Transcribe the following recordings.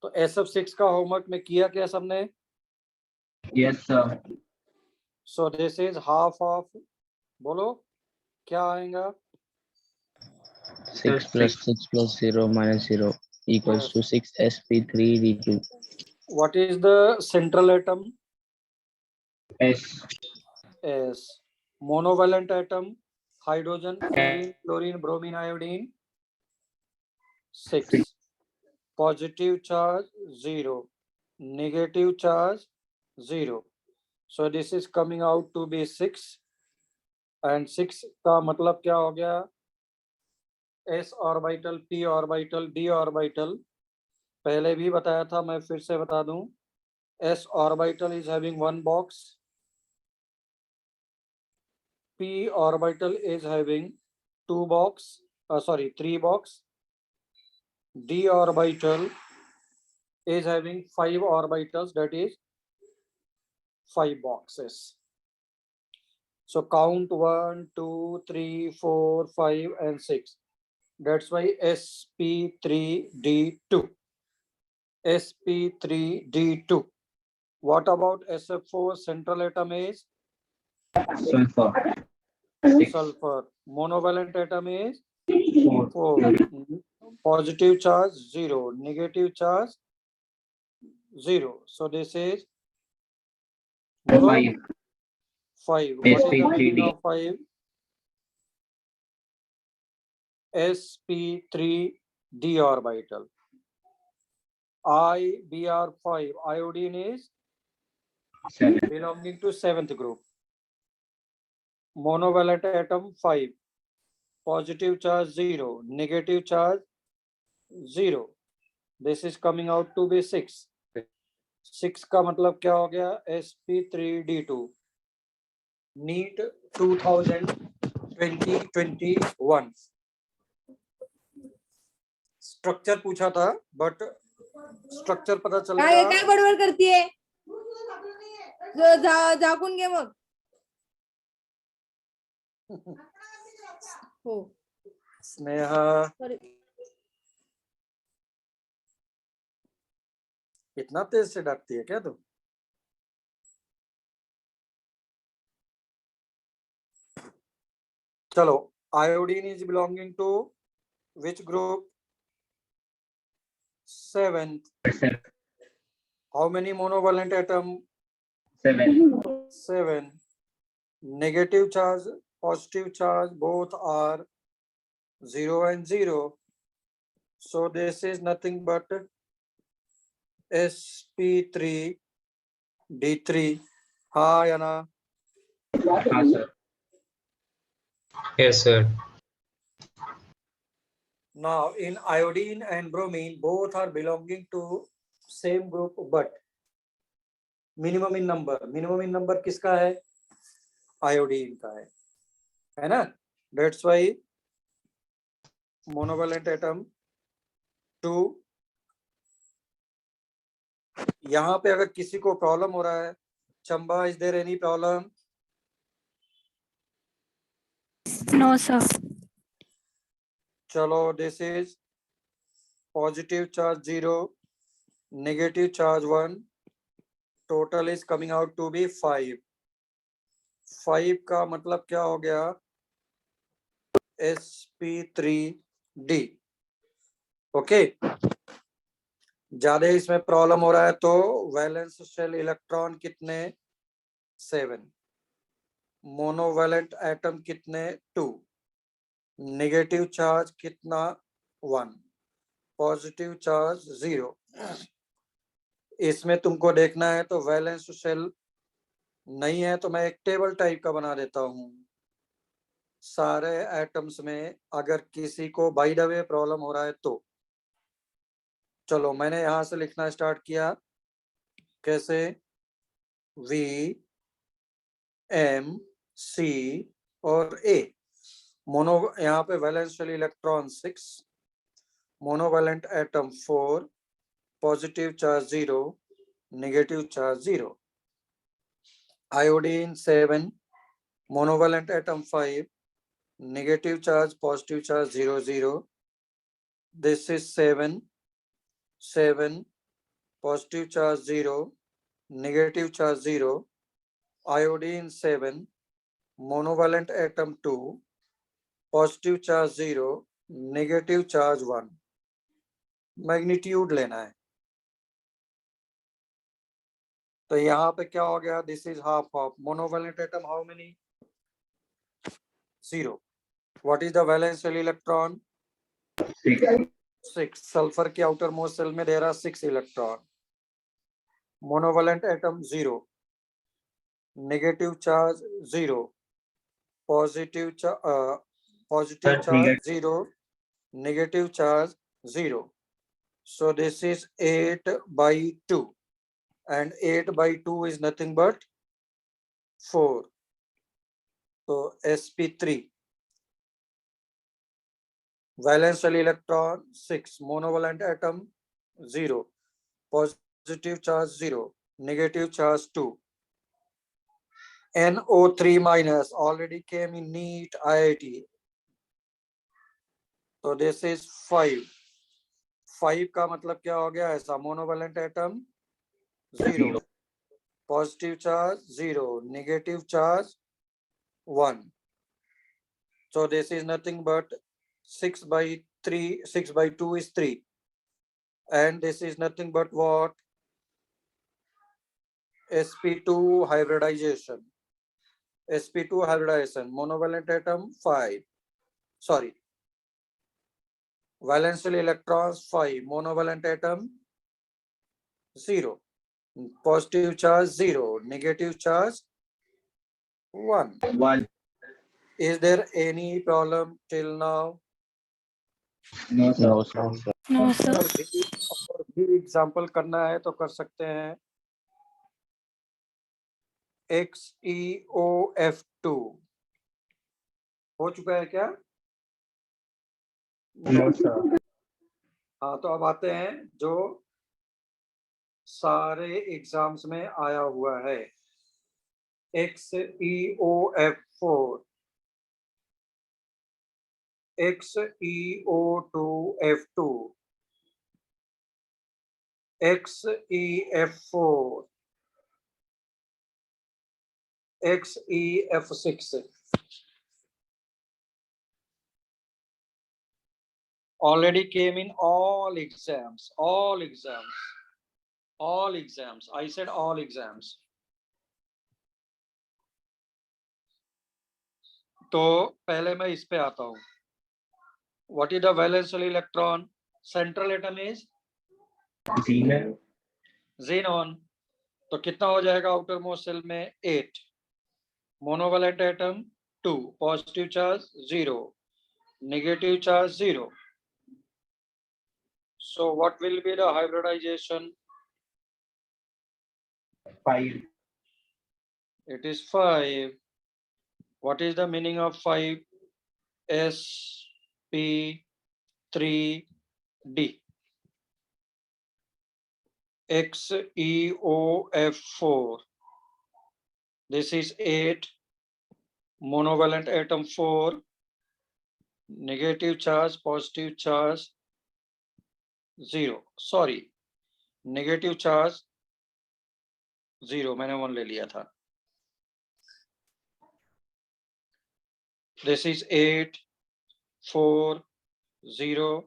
तो SF6 का homework में किया क्या सबने? Yes, sir. So this is half of, बोलो क्या आएगा? 6 plus 6 plus 0 minus 0 equals to 6 sp3d2. What is the central atom? S. S. Monovalent atom, hydrogen, fluorine, chlorine, bromine, iodine. 6. Positive charge 0, negative charge 0. So this is coming out to be 6. And 6 का मतलब क्या हो गया? S orbital, P orbital, D orbital पहले भी बताया था, मैं फिर से बता दूं. S orbital is having one box, P orbital is having two box, three box, D orbital is having 5 orbitals, that is 5 boxes. So count 1, 2, 3, 4, 5 and 6. That's why sp3d2. sp3d2. What about SF4? Central atom is Sulfur. sulfur. Monovalent atom is 4. 4. Positive charge 0, negative charge 0. So this is 5. 5. What is the sp3d. meaning of 5? sp3d orbital. IBr5, iodine is 7. belonging to 7th group. Monovalent atom 5. Positive charge 0, negative charge 0. This is coming out to be 6. 6 का मतलब क्या हो गया? sp3d2. NEET 2021 structure पूछा था, but structure पता चलेगा. काय बडबड करतीये? झाकून घे मग. हो स्नेहा, इतना तेज से डरती है क्या तुम? चलो, iodine is belonging to which group? 7th. 7. How many monovalent atom? 7. 7. Negative charge, positive charge, both are 0 and 0. So this is nothing but sp3d3. Hi Anna. Yes, sir. Yes, sir. Now in iodine and bromine, both are belonging to same group, but minimum in number. Minimum in number किसका है? Iodine का है ना? That's why monovalent atom 2. यहाँ पे अगर किसी को प्रॉब्लम हो रहा है, Chamba, is there any problem? No, sir. चलो, this is positive charge 0, negative charge 1. Total is coming out to be 5. 5 का मतलब क्या हो गया? sp3d. ओके, ज्यादा इसमें प्रॉब्लम हो रहा है तो वैलेंस शेल इलेक्ट्रॉन कितने? 7. मोनोवैलेंट एटम कितने? 2. नेगेटिव चार्ज कितना? 1. Positive charge 0. इसमें तुमको देखना है तो वैलेंस शेल नहीं है तो मैं एक टेबल टाइप का बना देता हूं. सारे एटम्स में अगर किसी को बाय द वे प्रॉब्लम हो रहा है तो चलो, मैंने यहां से लिखना स्टार्ट किया. कैसे? V, M, C और A. मोनो, यहाँ पे valence shell electron 6, monovalent atom 4, positive charge 0, negative charge 0. Iodine 7, monovalent atom 5, negative charge, positive charge 0, 0. This is 7, 7, positive charge 0, negative charge 0, iodine 7, monovalent atom 2, positive charge 0, negative charge 1. Magnitude लेना है। तो यहाँ पे क्या हो गया, this is half half. Monovalent atom how many? 0. What is the valence shell electron? 6. Sulphur के outer most shell में दे रहा 6 electron. Monovalent atom 0, negative charge 0, positive charge 0, negative charge 0. So this is 8 by 2, and 8 by 2 is nothing but 4. So sp3, valence shell electron 6, monovalent atom 0, positive charge 0, negative charge 2. NO3 minus already came in NEET IIT. So this is 5. 5 का मतलब क्या हो गया ऐसा? Monovalent atom 0, positive charge 0, negative charge 1. So this is nothing but 6 by 3, 6 by 2 is 3. And this is nothing but what? sp2 hybridization. sp2 hybridization, monovalent atom 5. Sorry. Valence shell electrons 5, monovalent atom 0. Positive charge 0, negative charge 1. 1. Is there any problem till now? No, sir. No, sir. No, sir. और भी example करना है तो कर सकते हैं। XeOF2 हो चुका है क्या? No, sir. हाँ, तो अब आते हैं जो सारे एग्जाम्स में आया हुआ है। XeOF4, XeO2F2, XeF4, XeF6. Already came in all exams, all exams, all exams. I said all exams. तो पहले मैं इस पे आता हूँ। What is the valence shell electron? Central atom is Xenon. xenon. तो कितना हो जाएगा आउटर मोस्ट शेल में? 8. Monovalent atom 2, positive charge 0, negative charge 0. So what will be the hybridization? 5. It is 5. What is the meaning of 5? sp3d. XeOF4. This is 8. Monovalent atom 4. Negative charge, positive charge 0. Sorry, negative charge 0. मैंने 1 ले लिया था। This is 8, 4, 0,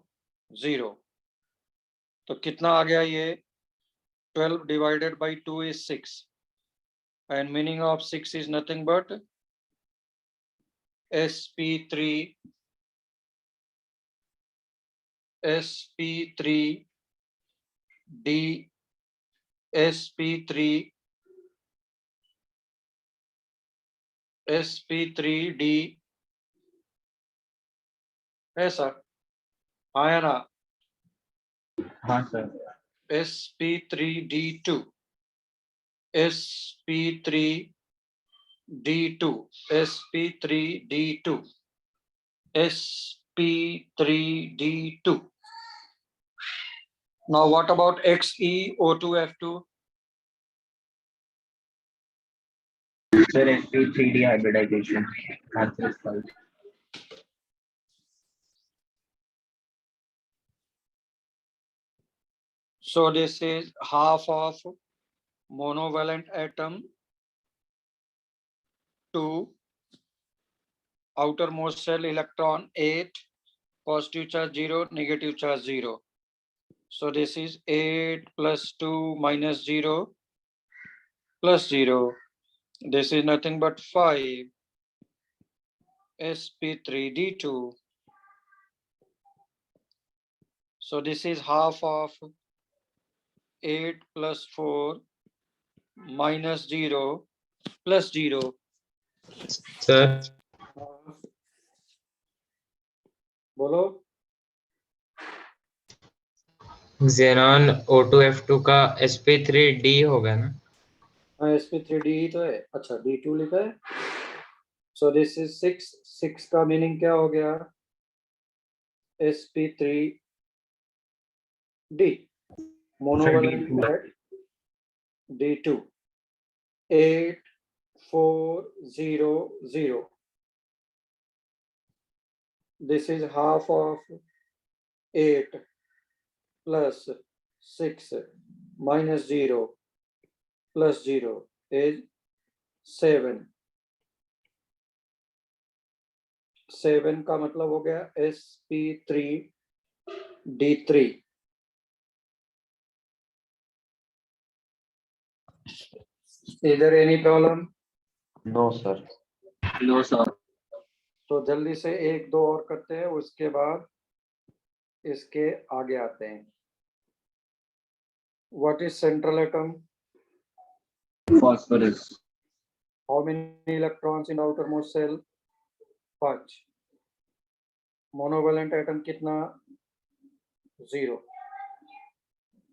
0. तो कितना आ गया ये? 12 divided by 2 is 6. And meaning of 6 is nothing but sp3, sp3d, sp3, sp3d ऐसा। हाँ या ना? हाँ, sir. sp3d2, sp3d2, sp3d2, sp3d2. Now what about XeO2F2? Sir, sp3d hybridization. Answer is 5. So this is half of monovalent atom 2, outermost shell electron 8, positive charge 0, negative charge 0. So this is 8 plus 2 minus 0 plus 0. This is nothing but 5 sp3d2. So this is half of 8 plus 4 minus 0 plus 0. Sir बोलो। xenon O2F2 का sp3d होगा ना? हाँ sp3d ही तो है। अच्छा d2 लिखा है। सो दिस इज 6, 6 का मीनिंग क्या हो गया? sp3d monovalent D2. है d2 8 4 0 0. This is half of 8 plus 6 minus 0 plus 0 is 7. 7 का मतलब हो गया sp3d3. Is there any problem? No, sir. No, sir. तो जल्दी से 1 2 और करते हैं, उसके बाद इसके आगे आते हैं। What is central atom? Phosphorus. How many electrons in outermost shell? 5. Monovalent atom कितना? 0.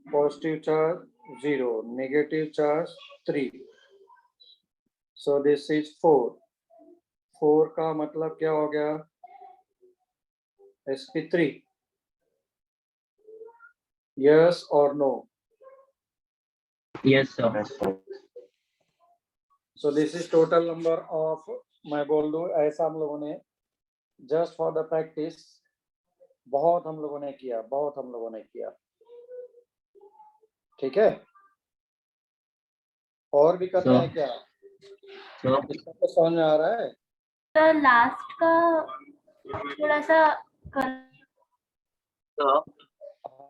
Positive charge 0, negative charge 3. So this is 4. 4 का मतलब क्या हो गया? sp3. Yes or no? Yes, sir. Yes, sir. So this is total number of, मैं बोल दूं ऐसा हम लोगों ने just for the practice बहुत हम लोगों ने किया, बहुत हम लोगों ने किया। ठीक है, और भी करना है क्या? Sir. इसका तो समझ में आ रहा है? सर लास्ट का थोड़ा सा कर Sir.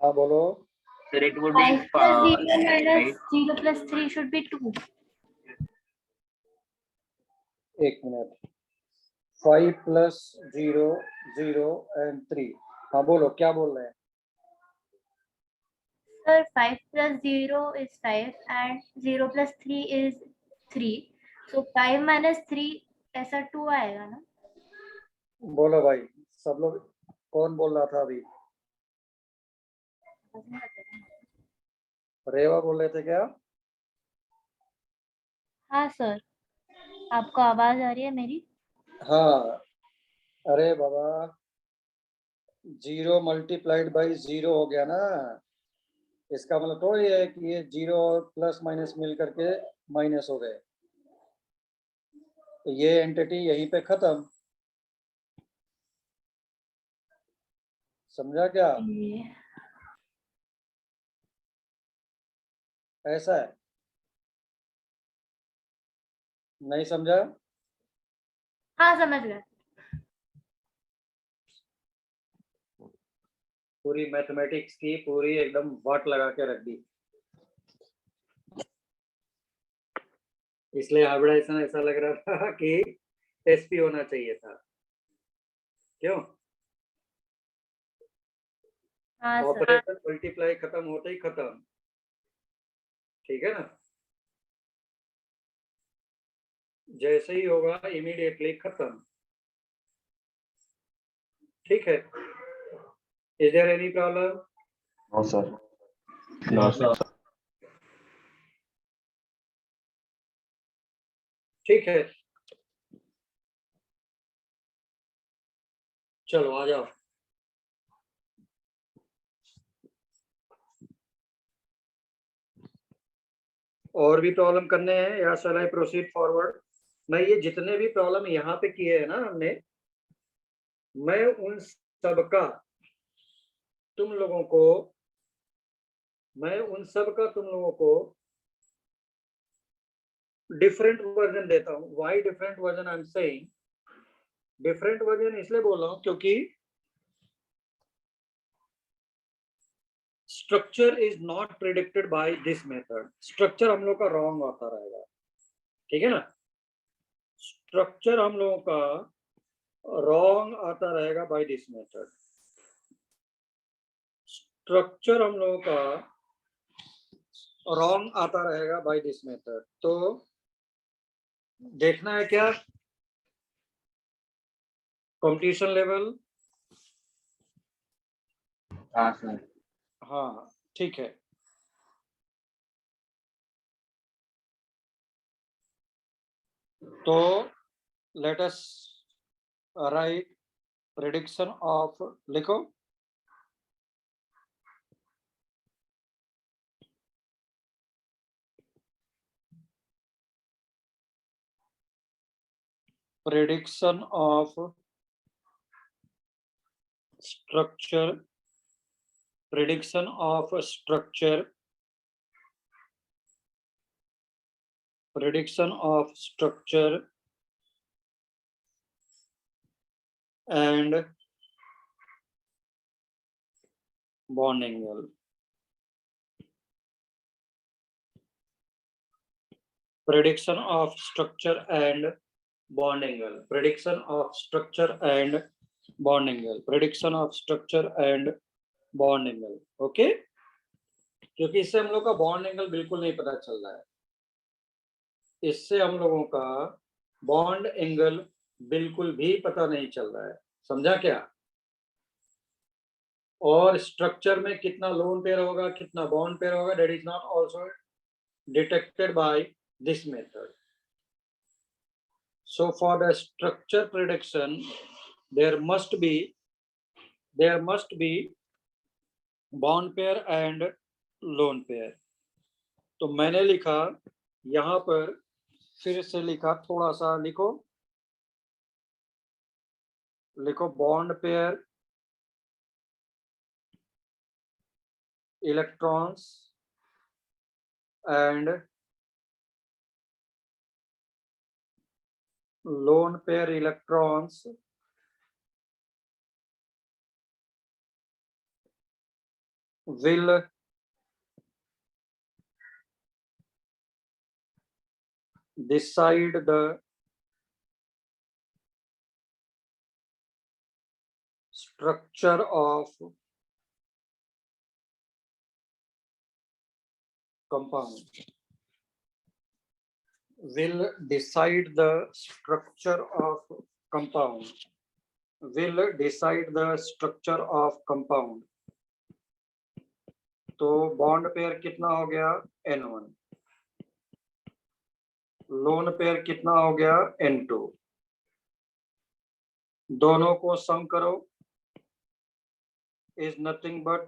हाँ बोलो। Sir, it would 5 be plus 0 minus right? 0 plus 3 should be 2. एक मिनट। 5 plus 0 0 and 3. हाँ बोलो, क्या बोल रहे हैं? Sir, 5 plus 0 is 5 and 0 plus 3 is 3. So 5 minus 3 ऐसा 2 आएगा ना? बोलो भाई, सब लोग कौन बोल रहा था अभी? रेवा बोल रहे थे क्या? हाँ सर, आपको आवाज आ रही है मेरी? हाँ, अरे बाबा 0 मल्टीप्लाइड बाई 0 हो गया ना, इसका मतलब तो ये है कि ये 0 प्लस माइनस मिल करके माइनस हो गए, तो ये एंटिटी यहीं पे खत्म। समझा क्या? ऐसा है, नहीं समझा? हाँ समझ गए। पूरी मैथमेटिक्स की पूरी एकदम वाट लगा के रख दी, इसलिए हाइब्रिडाइजेशन ऐसा लग रहा था कि एसपी होना चाहिए था। क्यों? हाँ सर। ऑपरेशन मल्टीप्लाई खत्म होते ही खत्म, ठीक है ना? जैसे ही होगा इमीडिएटली खत्म, ठीक है? Is there any problem? No, sir. No, sir. ठीक है, चलो आ जाओ। और भी प्रॉब्लम करने हैं या शैल आई प्रोसीड फॉरवर्ड? मैं ये जितने भी प्रॉब्लम यहाँ पे किए हैं ना हमने, मैं उन सबका तुम लोगों को मैं उन सब का तुम लोगों को डिफरेंट वर्जन देता हूं. Why different version? I am saying different version इसलिए बोल रहा हूं क्योंकि structure is not predicted by this method. Structure हम लोग का रॉन्ग आता रहेगा, ठीक है ना. स्ट्रक्चर हम लोगों का रॉन्ग आता रहेगा बाय दिस मेथड. स्ट्रक्चर हम लोगों का रॉन्ग आता रहेगा बाय दिस मेथड. तो देखना है क्या कंपटीशन लेवल? हाँ सर. हाँ ठीक है. तो let us right prediction of. लिखो prediction of structure, prediction of structure, prediction of structure and bond angle. Prediction of structure and bond angle. Prediction of structure and bond angle. Prediction of structure and bond angle. Okay? क्योंकि इससे हम लोग का bond angle बिल्कुल नहीं पता चल रहा है. इससे हम लोगों का बॉन्ड एंगल बिल्कुल भी पता नहीं चल रहा है. समझा क्या? और स्ट्रक्चर में कितना लोन पेयर होगा, कितना बॉन्ड पेयर होगा, that is not also detected by this method. So for the structure prediction, there must be bond pair and loan pair. तो मैंने लिखा यहाँ पर, फिर से लिखा, थोड़ा सा लिखो bond pair electrons and lone pair electrons will decide the structure of compound. Will decide the structure of compound. Will decide the structure of compound. तो बॉन्ड पेयर कितना हो गया? N1. लोन पेयर कितना हो गया? N2. दोनों को सम करो, is nothing but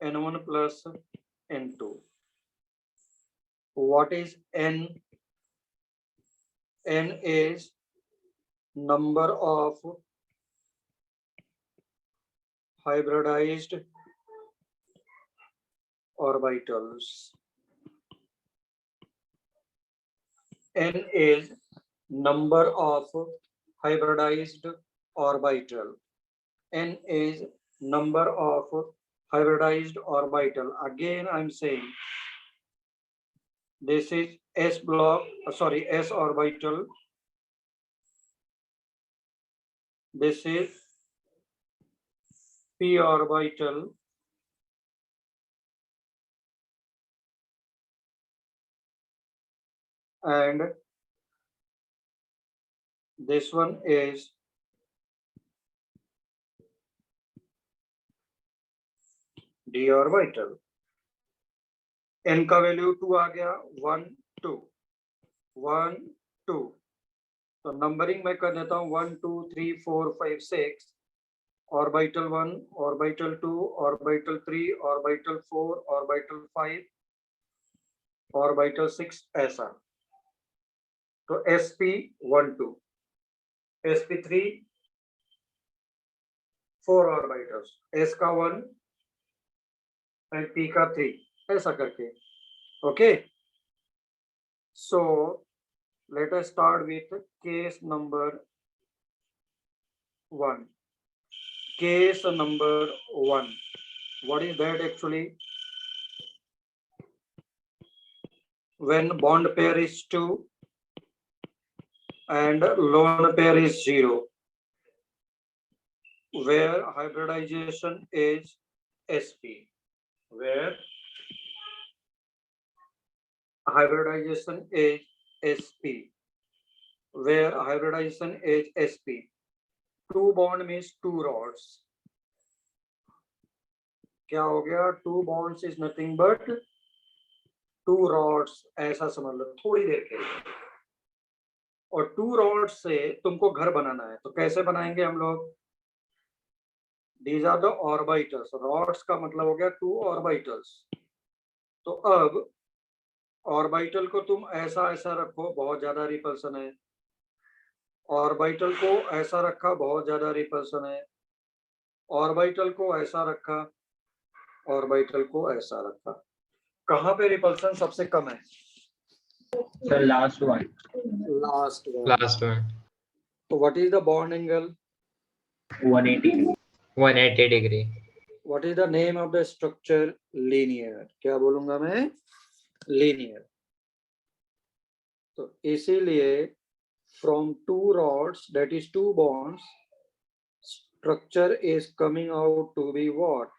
N1 plus N2. What is N? N is number of hybridized orbitals. N is number of hybridized orbital. N is number of hybridized orbital. Again, I'm saying this is S block, sorry, S orbital. This is P orbital. And this one is D orbital. N का value 2 आ गया. 1 2 1 2. तो numbering मैं कर देता हूं. 1 2 3 4 5 6. Orbital 1, orbital 2, orbital 3, orbital 4, orbital 5, orbital 6, ऐसा. तो sp12, sp3 4 orbitals. s का 1, एंड p का 3, ऐसा करके. Okay, so let us start with case number 1. Case number 1. What is that actually? When bond pair is 2 and lone pair is 0, where hybridization is sp. Where hybridization is sp. Where hybridization is sp. 2 bond means 2 rods. क्या हो गया? 2 bonds is nothing but 2 rods, ऐसा समझ लो थोड़ी देर के लिए. और 2 rods से तुमको घर बनाना है, तो कैसे बनाएंगे हम लोग? These are the orbitals. Rods का मतलब हो गया 2 orbitals. तो अब ऑर्बिटल को तुम ऐसा ऐसा रखो, बहुत ज्यादा रिपल्सन है. ऑर्बिटल को ऐसा रखा, बहुत ज्यादा रिपल्सन है. ऑर्बिटल को ऐसा रखा, ऑर्बिटल को ऐसा रखा. कहाँ पे रिपल्सन सबसे कम है? Sir, last one. Last one. Last one. तो what is the bond angle? 180. 180 degree. What is the name of the structure? Linear. क्या बोलूंगा मैं? लीनियर. तो इसीलिए from 2 rods, that is 2 bonds, structure is coming out to be what?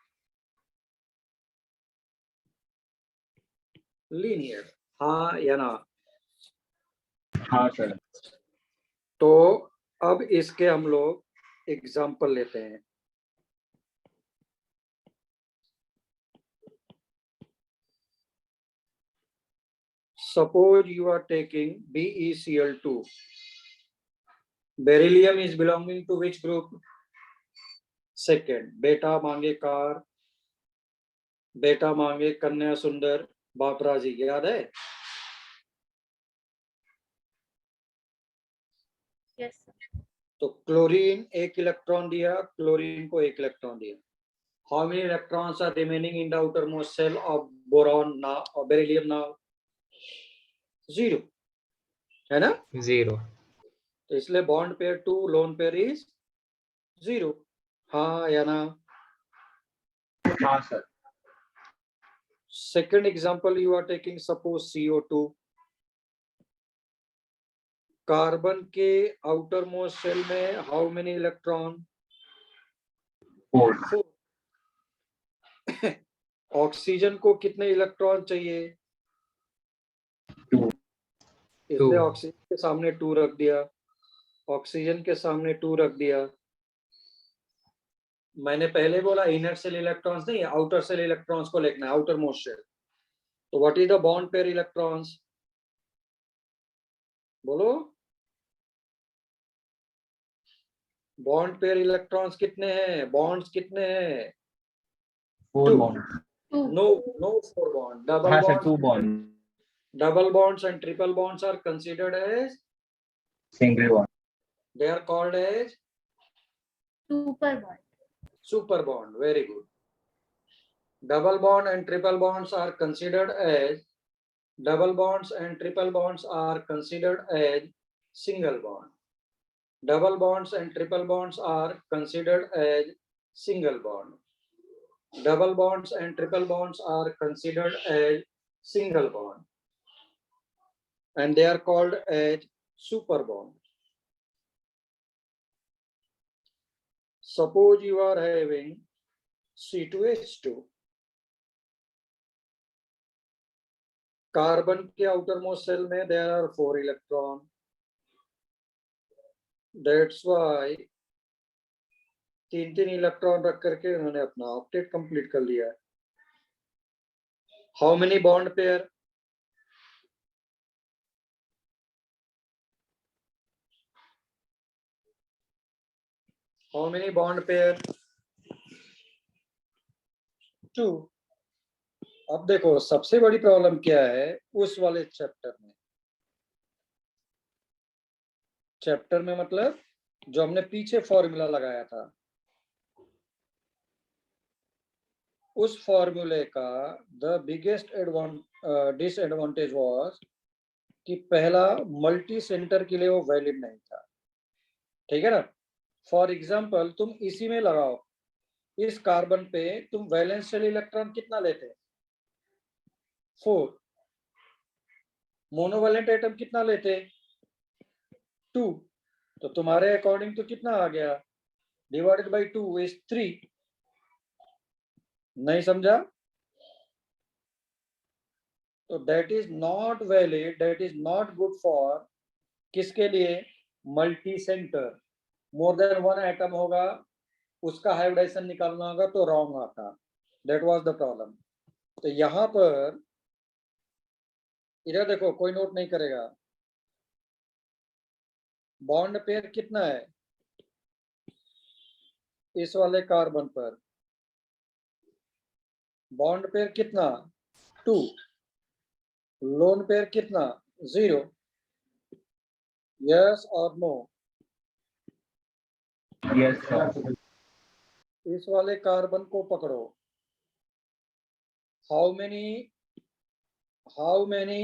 Linear. हाँ या ना? हाँ sir. तो अब इसके हम लोग एग्जाम्पल लेते हैं. Suppose you are taking BeCl2. Beryllium is belonging to which group? Second. बेटा मांगे कार, बेटा मांगे कन्या सुंदर, बापरा जी, याद है? Yes, sir. तो क्लोरीन 1 इलेक्ट्रॉन दिया, क्लोरीन को 1 इलेक्ट्रॉन दिया. How many electrons are remaining in the outermost shell of boron now or beryllium now? 0, है ना? 0. तो इसलिए bond pair 2, loan pair is 0. हाँ या ना? हाँ sir. Second example you are taking, suppose CO2. Carbon के आउटर मोस्ट शेल में हाउ मेनी इलेक्ट्रॉन? 4. ऑक्सीजन को कितने इलेक्ट्रॉन चाहिए? 2. इसलिए 2. ऑक्सीजन के सामने 2 रख दिया, ऑक्सीजन के सामने 2 रख दिया. मैंने पहले बोला इनर सेल इलेक्ट्रॉन्स नहीं, आउटर सेल इलेक्ट्रॉन्स को लिखना है, आउटर मोस्ट शेल. तो what is the bond pair electrons? बोलो. बॉन्ड पेयर इलेक्ट्रॉन्स कितने हैं? बॉन्ड्स कितने हैं? 4 2. bond. 2. No 4 bond. Double हाँ sir, bonds. 2 bond. Double bonds and triple bonds are considered as, Single bond. they are called as Super bond. super bond. Very good. Double bond and triple bonds are considered as, double bonds and triple bonds are considered as single bond. Double bonds and triple bonds are considered as single bond. Double bonds and triple bonds are considered as single bond. And they are called as super bond. Suppose you are having C2H2. Carbon के outermost shell में there are 4 electron. That's why 3 electron रख करके उन्होंने अपना octet complete कर लिया. How many bond pair? How many bond pair? 2. अब देखो सबसे बड़ी प्रॉब्लम क्या है उस वाले चैप्टर में मतलब जो हमने पीछे फॉर्मूला लगाया था. उस फॉर्मूले का द बिगेस्ट डिसएडवांटेज वाज कि पहला मल्टी सेंटर के लिए वो वैलिड नहीं था, ठीक है ना। फॉर एग्जांपल तुम इसी में लगाओ, इस कार्बन पे तुम वैलेंस शेल इलेक्ट्रॉन कितना लेते हैं, 4। मोनोवैलेंट एटम कितना लेते, 2। तो तुम्हारे अकॉर्डिंग तो कितना आ गया, डिवाइडेड बाई 2 इज 3। नहीं समझा? तो that is not valid, that is not good for किसके लिए, multi centre. More than 1 atom होगा, उसका हाइब्रिडाइजेशन निकालना होगा तो रॉन्ग आता, दैट वाज द प्रॉब्लम। तो यहां पर इधर देखो, कोई नोट नहीं करेगा, बॉन्ड पेयर कितना है इस वाले कार्बन पर, बॉन्ड पेयर कितना, 2। लोन पेयर कितना, 0। यस और नो? Yes, sir. इस वाले कार्बन को पकड़ो, how many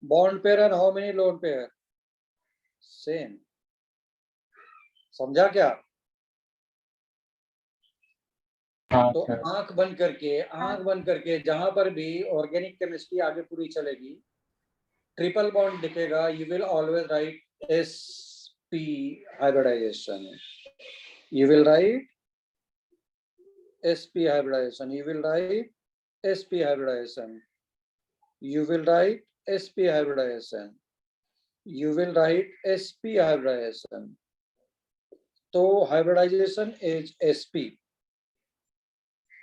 bond pair and how many lone pair, same. समझा क्या? हाँ, तो sir. आंख बंद करके जहां पर भी ऑर्गेनिक केमिस्ट्री आगे पूरी चलेगी, ट्रिपल बॉन्ड दिखेगा, you will always right sp hybridization, you will write sp hybridization, you will write sp hybridization, you will write sp hybridization, you will write sp hybridization। तो hybridization is sp,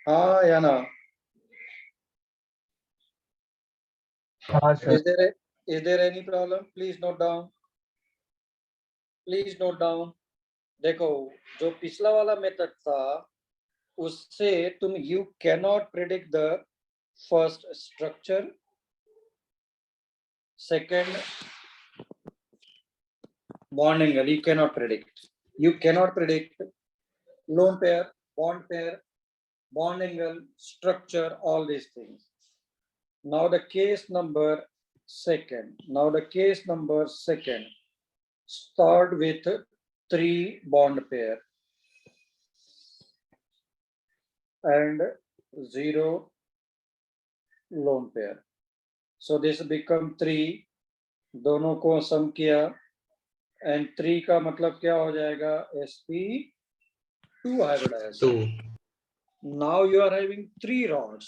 हाँ या ना? हाँ, sir. Is there any problem? Please note down, please note down. देखो, जो पिछला वाला method था उससे तुम you can not predict the first structure, second bond angle, you can not predict lone pair, bond angle, structure, all these things. Now the case number second, start with 3 bond pair and 0 lone pair. So this become 3, दोनों को सम किया, and 3 का मतलब क्या हो जाएगा, sp2 hybridization। 2 Now you are having 3 rods,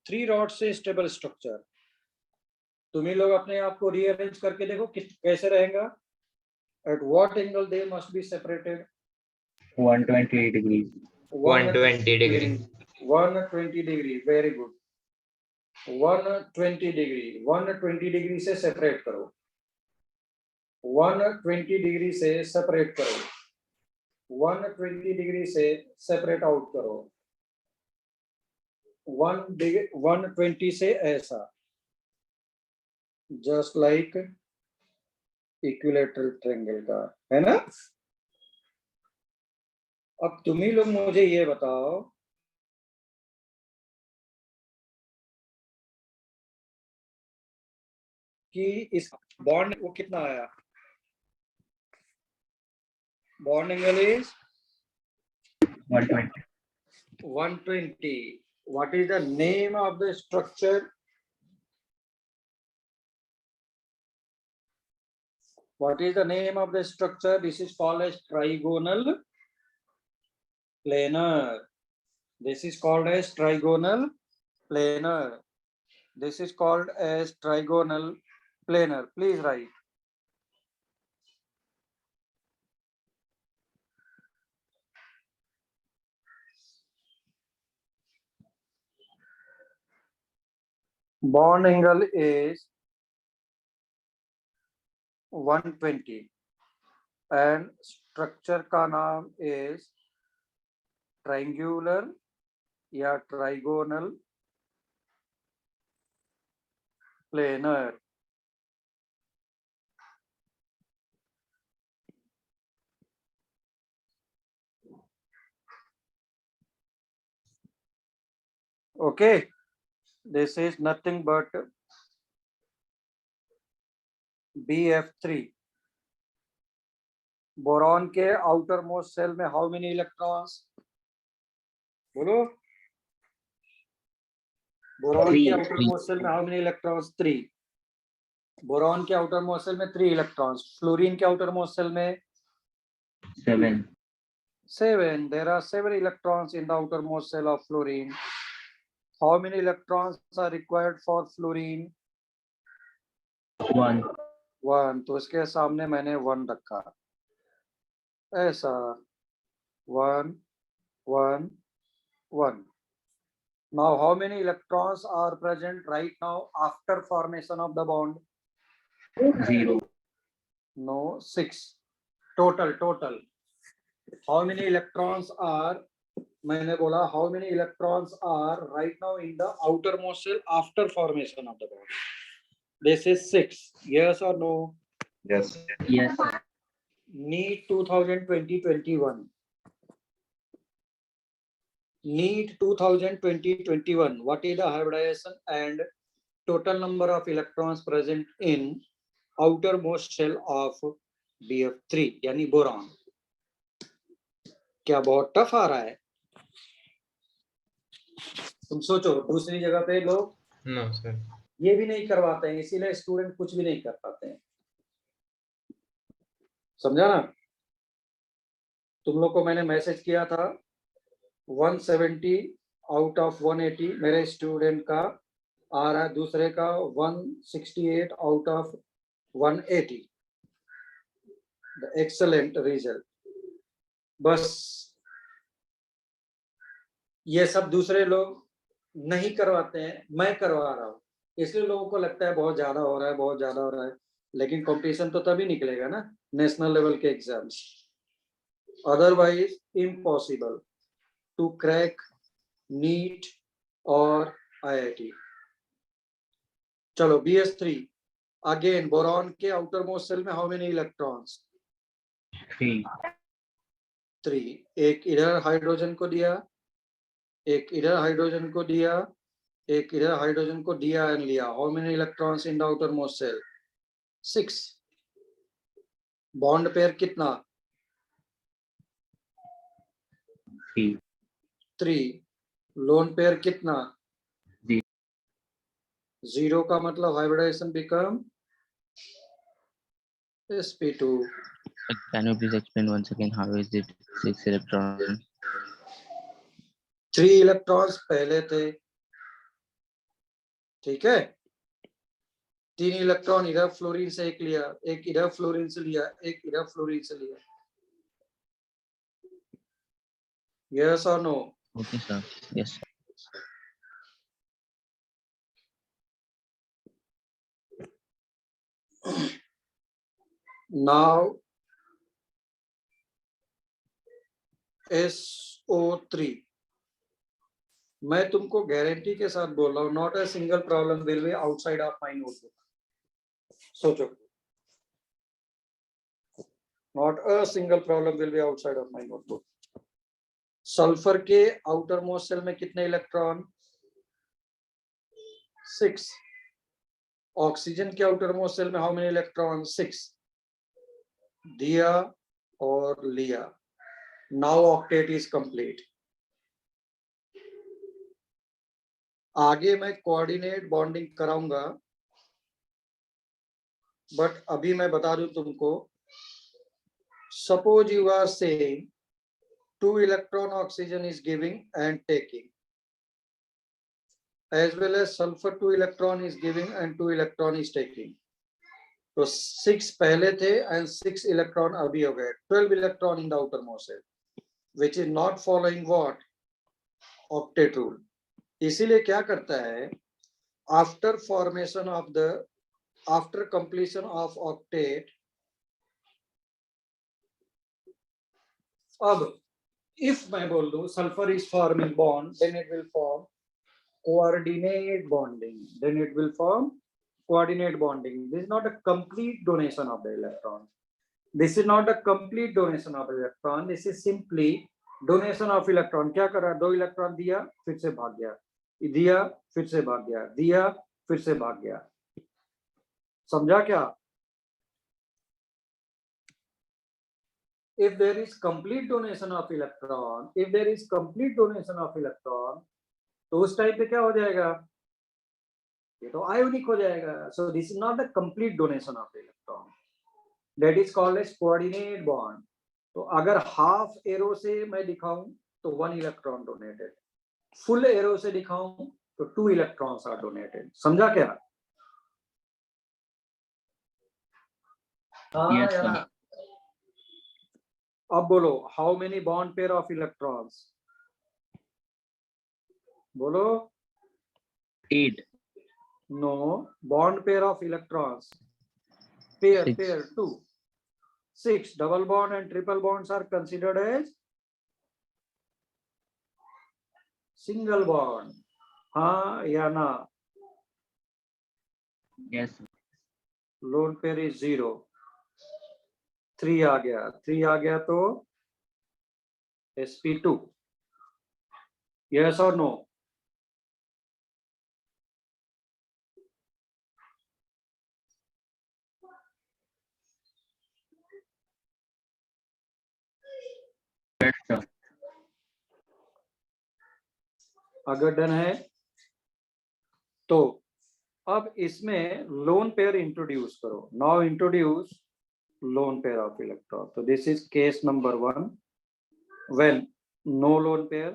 3 rods से stable structure. तुम ही लोग अपने आप को रीअरेंज करके देखो कैसे रहेगा, at what angle they must be separated, 120 degrees. 120 degree 120 degree, very good, 120 degree से सेपरेट करो, 120 डिग्री से सेपरेट करो, 120 डिग्री से सेपरेट आउट करो, 120 से ऐसा, जस्ट लाइक इक्विलैटरल ट्रायंगल का, है ना। अब तुम ही लोग मुझे ये बताओ कि इस बॉन्ड वो कितना आया, bond angle is 120. 120। What is the name of the structure? What is the name of the structure? This is called as trigonal planar. This is called as trigonal planar. This is called as trigonal planar. Please write. Bond angle is 120 and structure का नाम is triangular या trigonal planar। Okay, this is nothing but BF3. Boron के outer most shell में how many electrons? बोलो। Boron के Three. Outer most shell में how many electrons? 3. Boron के outer most shell में 3 इलेक्ट्रॉन्स. फ्लोरीन के outer most shell में 7. 7. There are 7 electrons in the outermost cell of fluorine. How many electrons are required for fluorine? 1. 1. तो इसके सामने मैंने 1 रखा, ऐसा 1 1 1. Now how many electrons are present right now after formation of the bond? 0. No, 6. Total. How many electrons are, मैंने बोला how many electrons are right now in the outermost cell after formation of the bond? This is 6. Yes or no? Yes. Yes, sir. NEET 2020-21. NEET 2020-21. What is the hybridization and total number of electrons present in outermost shell of BF3 यानी boron? क्या बहुत tough आ रहा है? तुम सोचो, दूसरी जगह पे लोग No, sir. ये भी नहीं करवाते हैं, इसीलिए स्टूडेंट कुछ भी नहीं कर पाते हैं. समझा ना? तुम लोग को मैंने मैसेज किया था 170 आउट ऑफ 180 मेरे स्टूडेंट का आ रहा है, दूसरे का 168 आउट ऑफ 180. Excellent result. बस ये सब दूसरे लोग नहीं करवाते हैं, मैं करवा रहा हूँ, इसलिए लोगों को लगता है बहुत ज्यादा हो रहा है, लेकिन कंपटीशन तो तभी निकलेगा ना नेशनल लेवल के exams. Otherwise impossible to crack NEET और IIT. चलो BS3. अगेन बोरॉन के आउटर मोस्ट सेल में हाउ मेनी इलेक्ट्रॉन्स? 3. 3. एक इधर हाइड्रोजन को दिया, एक इधर हाइड्रोजन को दिया, एक इधर हाइड्रोजन को दिया एंड लिया. How many electrons in the outer most shell? 6. Bond pair कितना? 3. 3. लोन पेयर कितना? 0 का मतलब hybridisation become sp2. Can you please explain once again how is it 6 electron? 3 electrons पहले थे, ठीक है. 3 इलेक्ट्रॉन इधर फ्लोरीन से एक लिया, एक इधर फ्लोरीन से लिया, एक इधर फ्लोरीन से लिया. यस और no? Okay, sir. Yes, sir. Now SO3. मैं तुमको गारंटी के साथ बोल रहा हूँ, not a single problem will be outside of my notebook. सोचो, not a single problem will be outside of my notebook. Sulphur के आउटर मोस्ट सेल में कितने इलेक्ट्रॉन? 6. ऑक्सीजन के आउटर मोस्ट सेल में हाउ मेनी इलेक्ट्रॉन? 6. दिया और लिया. Now octet is complete. आगे मैं कोऑर्डिनेट बॉन्डिंग कराऊंगा, बट अभी मैं बता दूं तुमको. Suppose you are saying 2 electron oxygen is giving and taking, as well as sulfur 2 electron is giving and 2 electron is taking. तो 6 पहले थे and 6 electron अभी हो गए. 12 electron in the outermost cell, which is not following what? Octet rule. इसीलिए क्या करता है, after formation of the, after completion of octet, अब if मैं बोल दूं sulfur is forming bond, then it will form coordinate bonding. Then it will form coordinate bonding. This is not a complete donation of the electron. This is not a complete donation of electron. This is simply donation of electron. क्या कर रहा है, 2 electron दिया फिर से भाग गया. दिया फिर से भाग गया, दिया फिर से भाग गया। समझा क्या? if there is complete donation of electron, if there is complete donation of electron, तो उस टाइम पे क्या हो जाएगा? ये तो आयोनिक हो जाएगा। so this is not the complete donation of electron, that is called as coordinate bond. तो अगर हाफ एरो से मैं दिखाऊं तो 1 इलेक्ट्रॉन डोनेटेड, फुल एरो से दिखाऊं तो 2 इलेक्ट्रॉन्स आर डोनेटेड। समझा क्या? Yes, sir. अब बोलो, how many bond pair of electrons? बोलो। 8. No, bond pair of electrons, pair 6. Pair 2, 6. Double bond and triple bonds are considered as single bond. हाँ या ना? Yes, sir. Lone pair is 0, 3 आ गया, 3 आ गया तो sp2। यस और नो? Yes, sir. अगर डन है तो अब इसमें लोन पेयर इंट्रोड्यूस करो। Now introduce lone pair of electron. तो this is case number 1 when no lone pair.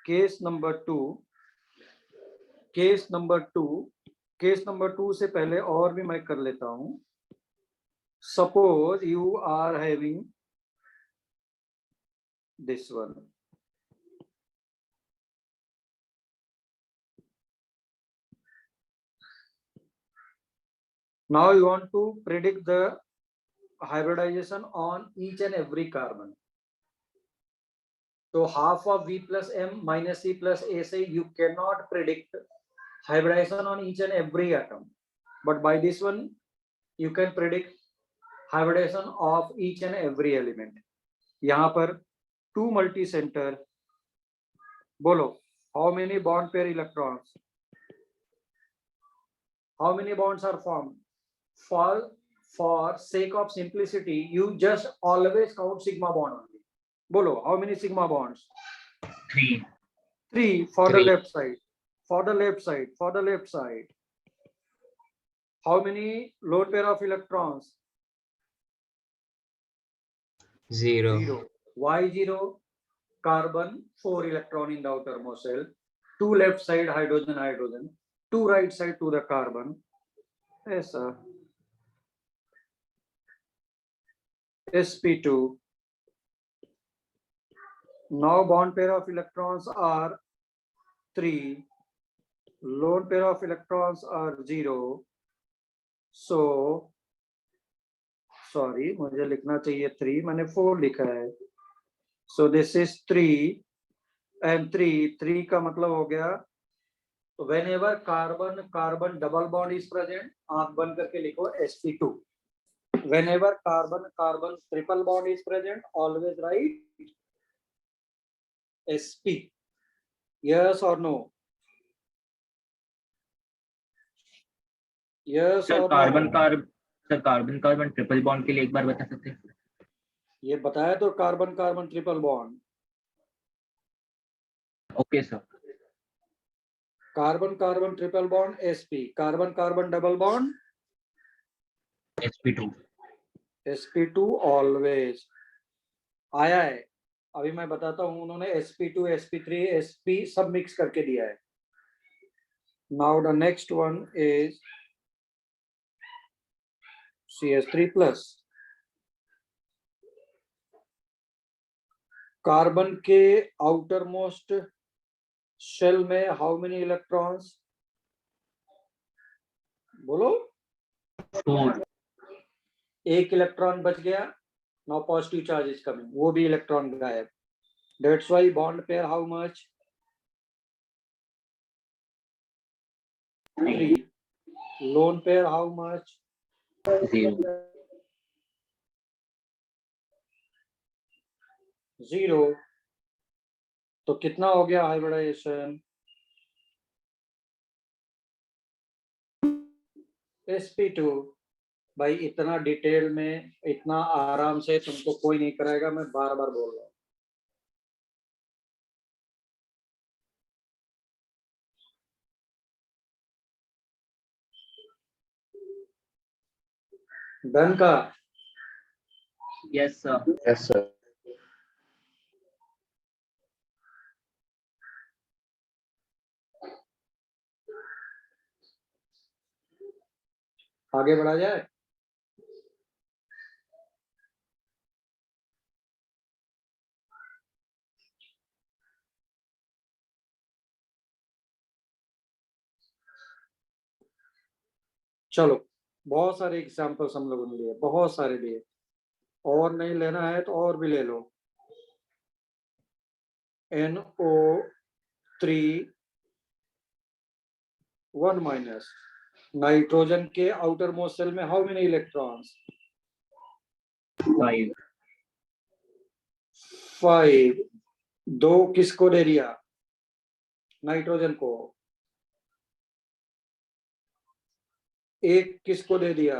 Case number 2, case number 2 से पहले और भी मैं कर लेता हूं। Suppose you are having this one, now you want to predict the hybridization on each and every carbon. So half of V plus M minus C plus A say you cannot predict hybridization on each and every atom, but by this one you can predict hybridization of each and every element. यहाँ पर 2 multi center, बोलो how many bond pair electrons, how many bonds are formed? For sake of simplicity you just always count sigma bond only. Bolo, how many sigma bonds? 3. 3 for the 3. left side. For the left side. For the left side. How many lone pair of electrons? 0. 0. Why 0? Carbon 4 electron in the outermost shell. 2 left side hydrogen, hydrogen. 2 right side to the carbon. Yes, sir. sp2. Now bond pair of electrons are 3. Lone pair of electrons are 0. So, sorry, मुझे लिखना चाहिए 3, मैंने 4 लिखा है. So this is 3 and 3 का मतलब हो गया. तो whenever carbon double bond is present, आंख बंद करके लिखो sp2. Whenever carbon triple bond is present, always write sp. Yes or no? Yes sir or carbon no? Carbon triple bond के लिए एक बार बता सकते हैं? ये बताया तो carbon triple bond. Okay sir. Carbon triple bond sp. Carbon double bond sp2. sp2 always. आया है, अभी मैं बताता हूं. उन्होंने sp2 sp3 sp सब मिक्स करके दिया है. Now the next one is CH3 plus. Carbon के आउटर मोस्ट शेल में हाउ मेनी इलेक्ट्रॉन्स? बोलो. 4. एक इलेक्ट्रॉन बच गया. Now positive charge is coming, वो भी इलेक्ट्रॉन गायब. That's why bond pair how much? 3. Lone pair how much? 0. तो कितना हो गया हाइब्रिडाइजेशन? sp2। भाई इतना डिटेल में इतना आराम से तुमको कोई नहीं कराएगा, मैं बार बार बोल रहा हूँ। डन का? Yes sir. Yes, sir. आगे बढ़ा जाए। चलो, बहुत सारे एग्जाम्पल्स हम लोगों ने लिए, बहुत सारे लिए, और नहीं लेना है तो और भी ले लो। NO3 1 माइनस, नाइट्रोजन के आउटर मोस्ट शेल में हाउ मेनी इलेक्ट्रॉन्स? 5 5। 2 किसको दे दिया? नाइट्रोजन को। 1 किसको दे दिया?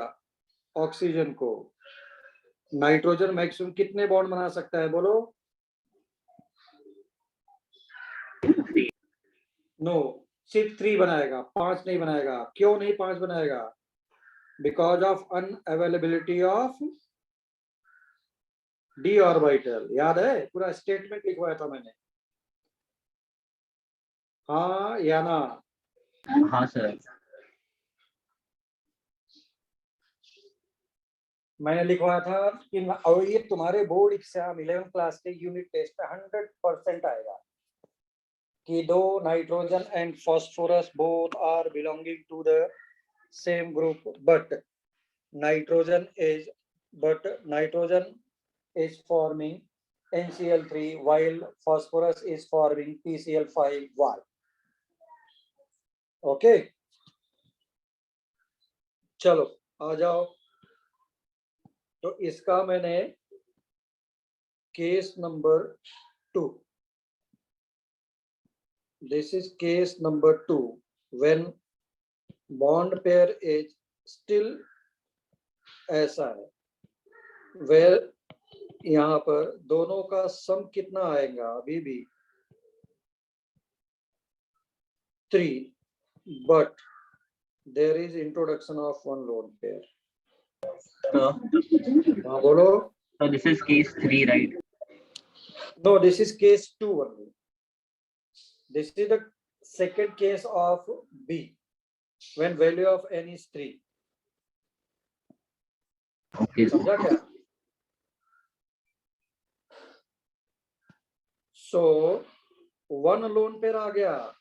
ऑक्सीजन को। नाइट्रोजन मैक्सिमम कितने बॉन्ड बना सकता है बोलो? नो, सिर्फ 3 बनाएगा, 5 नहीं बनाएगा। क्यों नहीं 5 बनाएगा? Because of unavailability of D orbital. याद है? पूरा स्टेटमेंट लिखवाया था मैंने, हाँ या ना? हाँ सर। मैंने लिखवाया था कि और ये तुम्हारे बोर्ड एग्जाम 11th क्लास के यूनिट टेस्ट में 100% आएगा कि दो nitrogen and phosphorus both are belonging to the same group, but nitrogen is forming NCl3 while phosphorus is forming PCl5. Why? Okay, चलो आ जाओ। तो इसका मैंने case number 2, this is case number 2 when bond pair is still ऐसा है, where यहाँ पर दोनों का सम कितना आएगा? अभी भी 3, but there is introduction of one lone pair. So, हाँ बोलो। so this is case 3, right? No, this is case 2 only. This is the second case of B when value of n is 3. Okay. समझा क्या? So one lone pair आ गया,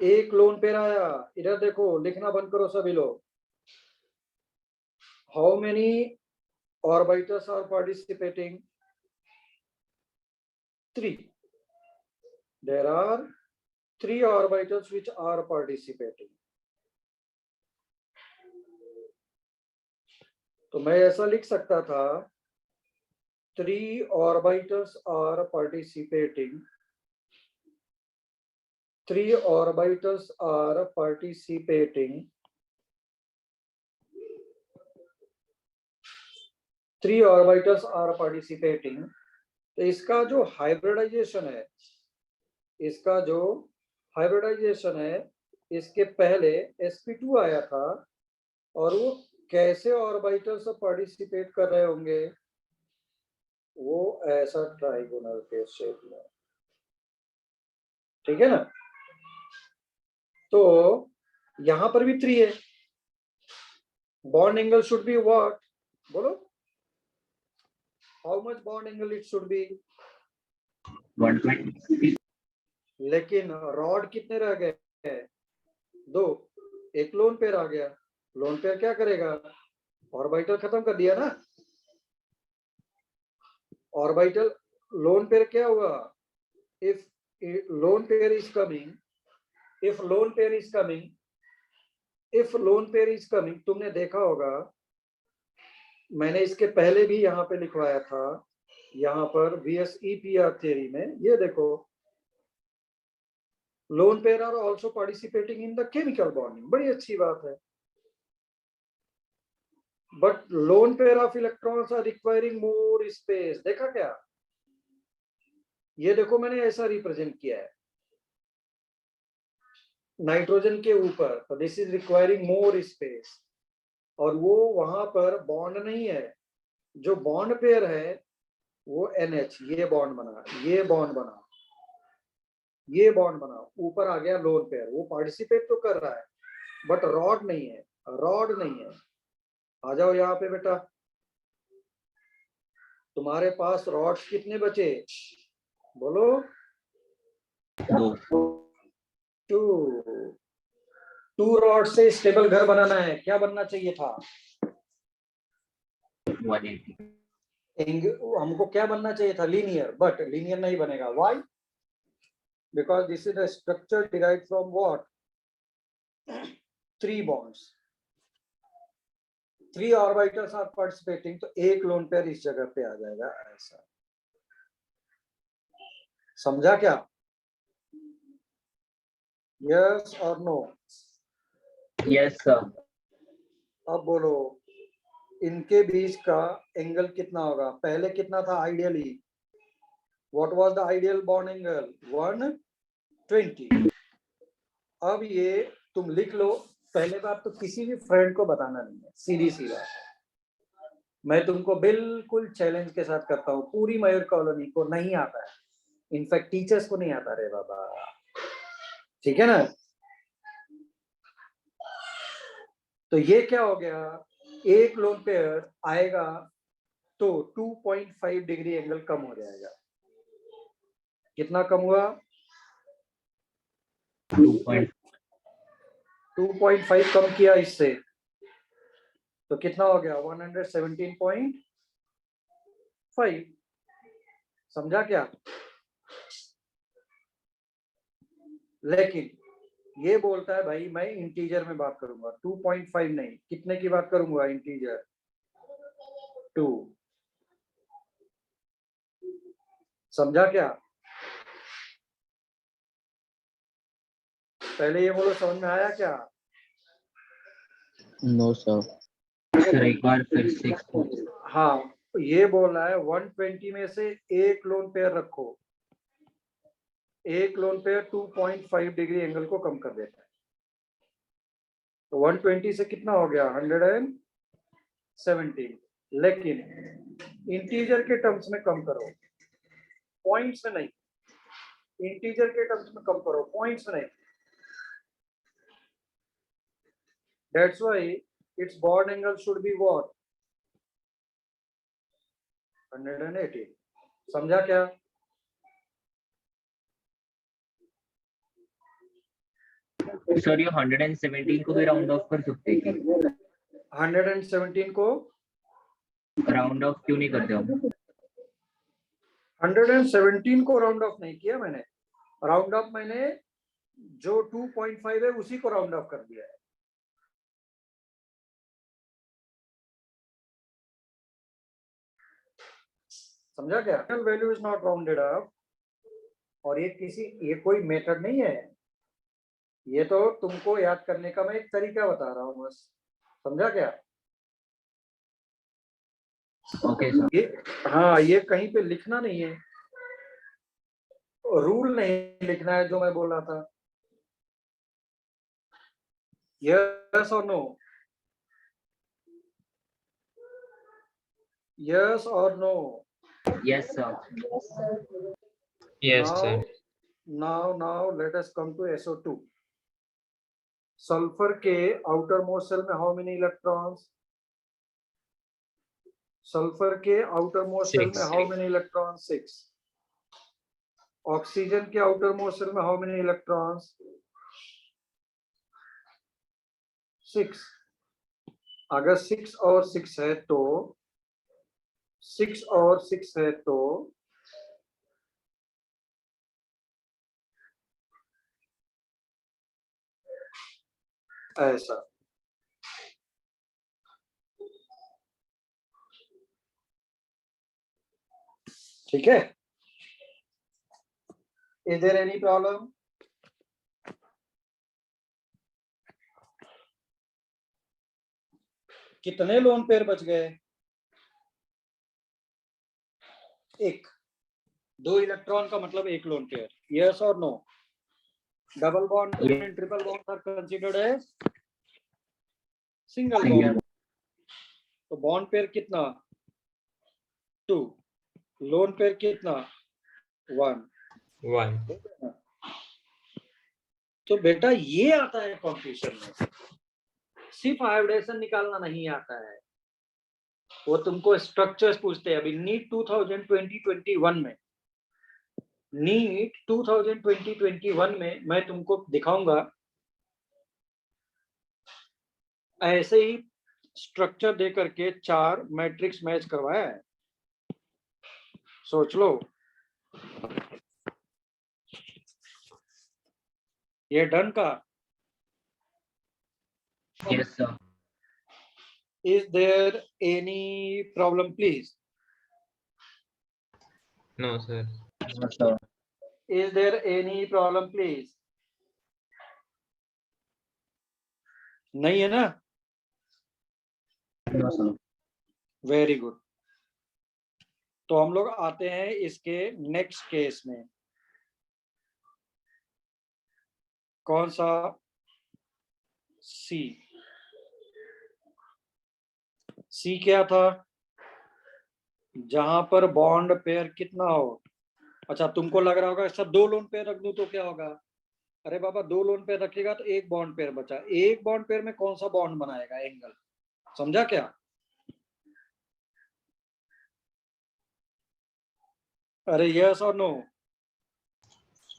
एक lone pair आया। इधर देखो, लिखना बंद करो सभी लोग। How many orbitals are participating? 3. There are 3 orbitals which are participating. तो मैं ऐसा लिख सकता था, 3 orbitals are participating. 3 orbitals are participating. 3 orbitals are participating. तो इसका जो हाइब्रिडाइजेशन है, इसके पहले sp2 आया था, और वो कैसे ऑर्बिटल्स पार्टिसिपेट कर रहे होंगे? वो ऐसा ट्राइगोनल के शेप में, ठीक है ना? तो यहां पर भी 3 है। Bond angle should be what? बोलो, how much bond angle it should be? 120. लेकिन रॉड कितने रह गए? 2। एक लोन पेयर आ गया। लोन पेयर क्या करेगा? ऑर्बिटल खत्म कर दिया ना। ऑर्बिटल लोन पेयर क्या हुआ? If loan pair is coming, तुमने देखा होगा, मैंने इसके पहले भी यहाँ पे लिखवाया था, यहाँ पर VSEPR थ्योरी में। ये देखो, lone pair are also participating in the chemical bonding. बड़ी अच्छी बात है। but lone pair of electrons are requiring more space. देखा क्या? ये देखो मैंने ऐसा रिप्रेजेंट किया है नाइट्रोजन के ऊपर, तो this is requiring more space, और वो वहां पर बॉन्ड नहीं है, जो बॉन्ड पेयर है वो NH, ये बॉन्ड बना, ये बॉन्ड बना, ये बॉन्ड बना, ऊपर आ गया लोन पेयर, वो पार्टिसिपेट तो कर रहा है बट रॉड नहीं है, रॉड नहीं है। आ जाओ यहाँ पे बेटा, तुम्हारे पास रॉड्स कितने बचे? बोलो। 2 टू रॉड से स्टेबल घर बनाना है, क्या बनना चाहिए था? 180 हमको क्या बनना चाहिए था? लीनियर, बट लीनियर नहीं बनेगा। Why? Because this is the structure derived from what? 3 bonds, 3 orbitals are participating, तो एक लोन पेयर इस जगह पे आ जाएगा ऐसा। समझा क्या? यस और नो? yes sir अब बोलो, इनके बीच का एंगल कितना होगा? पहले कितना था ideally? What was the ideal bond angle? 120। अब ये तुम लिख लो। पहले बात तो किसी भी फ्रेंड को बताना नहीं है, सीधी सी बात। मैं तुमको बिल्कुल चैलेंज के साथ करता हूँ, पूरी मयूर कॉलोनी को नहीं आता है, इनफैक्ट टीचर्स को नहीं आता रे बाबा, ठीक है ना? तो ये क्या हो गया, एक लोन पेयर आएगा तो 2.5 डिग्री एंगल कम हो जाएगा। कितना कम हुआ? 2.5 कम किया इससे, तो कितना हो गया? 117.5। समझा क्या? लेकिन ये बोलता है भाई मैं इंटीजर में बात करूंगा, 2.5 नहीं, कितने की बात करूंगा? इंटीजर 2। समझा क्या? पहले ये बोलो, समझ में आया क्या? No, sir. सर एक बार फिर 6 हाँ, ये बोल रहा है 120 में से एक लोन पेयर रखो, एक लोन पेयर 2.5 डिग्री एंगल को कम कर देता है। तो 120 से कितना हो गया? 117। लेकिन इंटीजर के टर्म्स में कम करो, पॉइंट्स में नहीं। इंटीजर के टर्म्स में कम करो, पॉइंट्स में नहीं। That's why its bond angle should be what? 180। समझा क्या? सर ये 117 को भी राउंड ऑफ कर सकते हैं क्या? 117 को राउंड ऑफ क्यों नहीं करते हम? 117 को राउंड ऑफ नहीं किया मैंने, राउंड ऑफ मैंने जो 2.5 है उसी को राउंड ऑफ कर दिया है। समझा क्या? Value is not rounded up, और ये कोई मेथड नहीं है, ये तो तुमको याद करने का मैं एक तरीका बता रहा हूँ बस। समझा क्या? Okay sir. ये हाँ, ये कहीं पे लिखना नहीं है, रूल नहीं लिखना है जो मैं बोल रहा था। यस और नो? यस और no? Yes sir. Yes, sir. Now let us come to SO2. Sulphur के आउटर मोस्ट सेल में हाउ मेनी इलेक्ट्रॉन्स? सल्फर के आउटर मोस्ट सेल में हाउ मेनी इलेक्ट्रॉन्स? 6। ऑक्सीजन के आउटर मोस्ट सेल में how many electrons? 6। अगर 6 और 6 है तो 6 और 6 है तो ऐसा। ठीक है? Is there any problem? कितने लोन पेयर बच गए? एक। 2 इलेक्ट्रॉन का मतलब एक लोन पेयर। यस और no? Double bond and triple bond are considered as single bond. तो बॉन्ड पेयर कितना? 2। लोन पेयर कितना? 1। 1. तो बेटा ये आता है कॉम्पिटिशन में, सिर्फ हाइब्रिडेशन निकालना नहीं आता है, वो तुमको स्ट्रक्चर्स पूछते हैं। अभी नीट 2020-21 में, नीट 2020-21 में मैं तुमको दिखाऊंगा ऐसे ही स्ट्रक्चर दे करके 4 मैट्रिक्स मैच करवाया है। सोच लो, ये डन का। Yes, sir. Is there any problem, please? No, sir. No, sir. Is there any problem, please? नहीं है ना? No, sir. Very good. तो हम लोग आते हैं इसके नेक्स्ट केस में। कौन सा? सी। सी क्या था? जहां पर बॉन्ड पेयर कितना हो। अच्छा, तुमको लग रहा होगा सब 2 लोन पेयर रख दूं तो क्या होगा? अरे बाबा, 2 लोन पेयर रखेगा तो एक बॉन्ड पेयर बचा। एक बॉन्ड पेयर में कौन सा बॉन्ड बनाएगा? एंगल। समझा क्या? अरे यस और नो?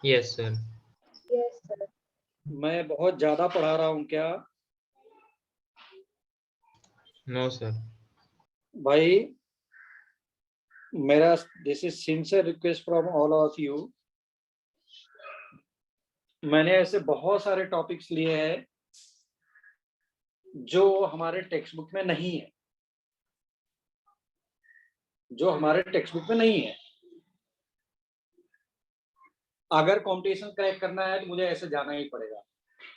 Yes, sir. मैं बहुत ज्यादा पढ़ा रहा हूं क्या No, sir. भाई? मेरा this is sincere request from all of you. मैंने ऐसे बहुत सारे टॉपिक्स लिए हैं जो हमारे टेक्स्ट बुक में नहीं है, जो हमारे टेक्स्ट बुक में नहीं है। अगर कंपटीशन क्रैक करना है तो मुझे ऐसे जाना ही पड़ेगा,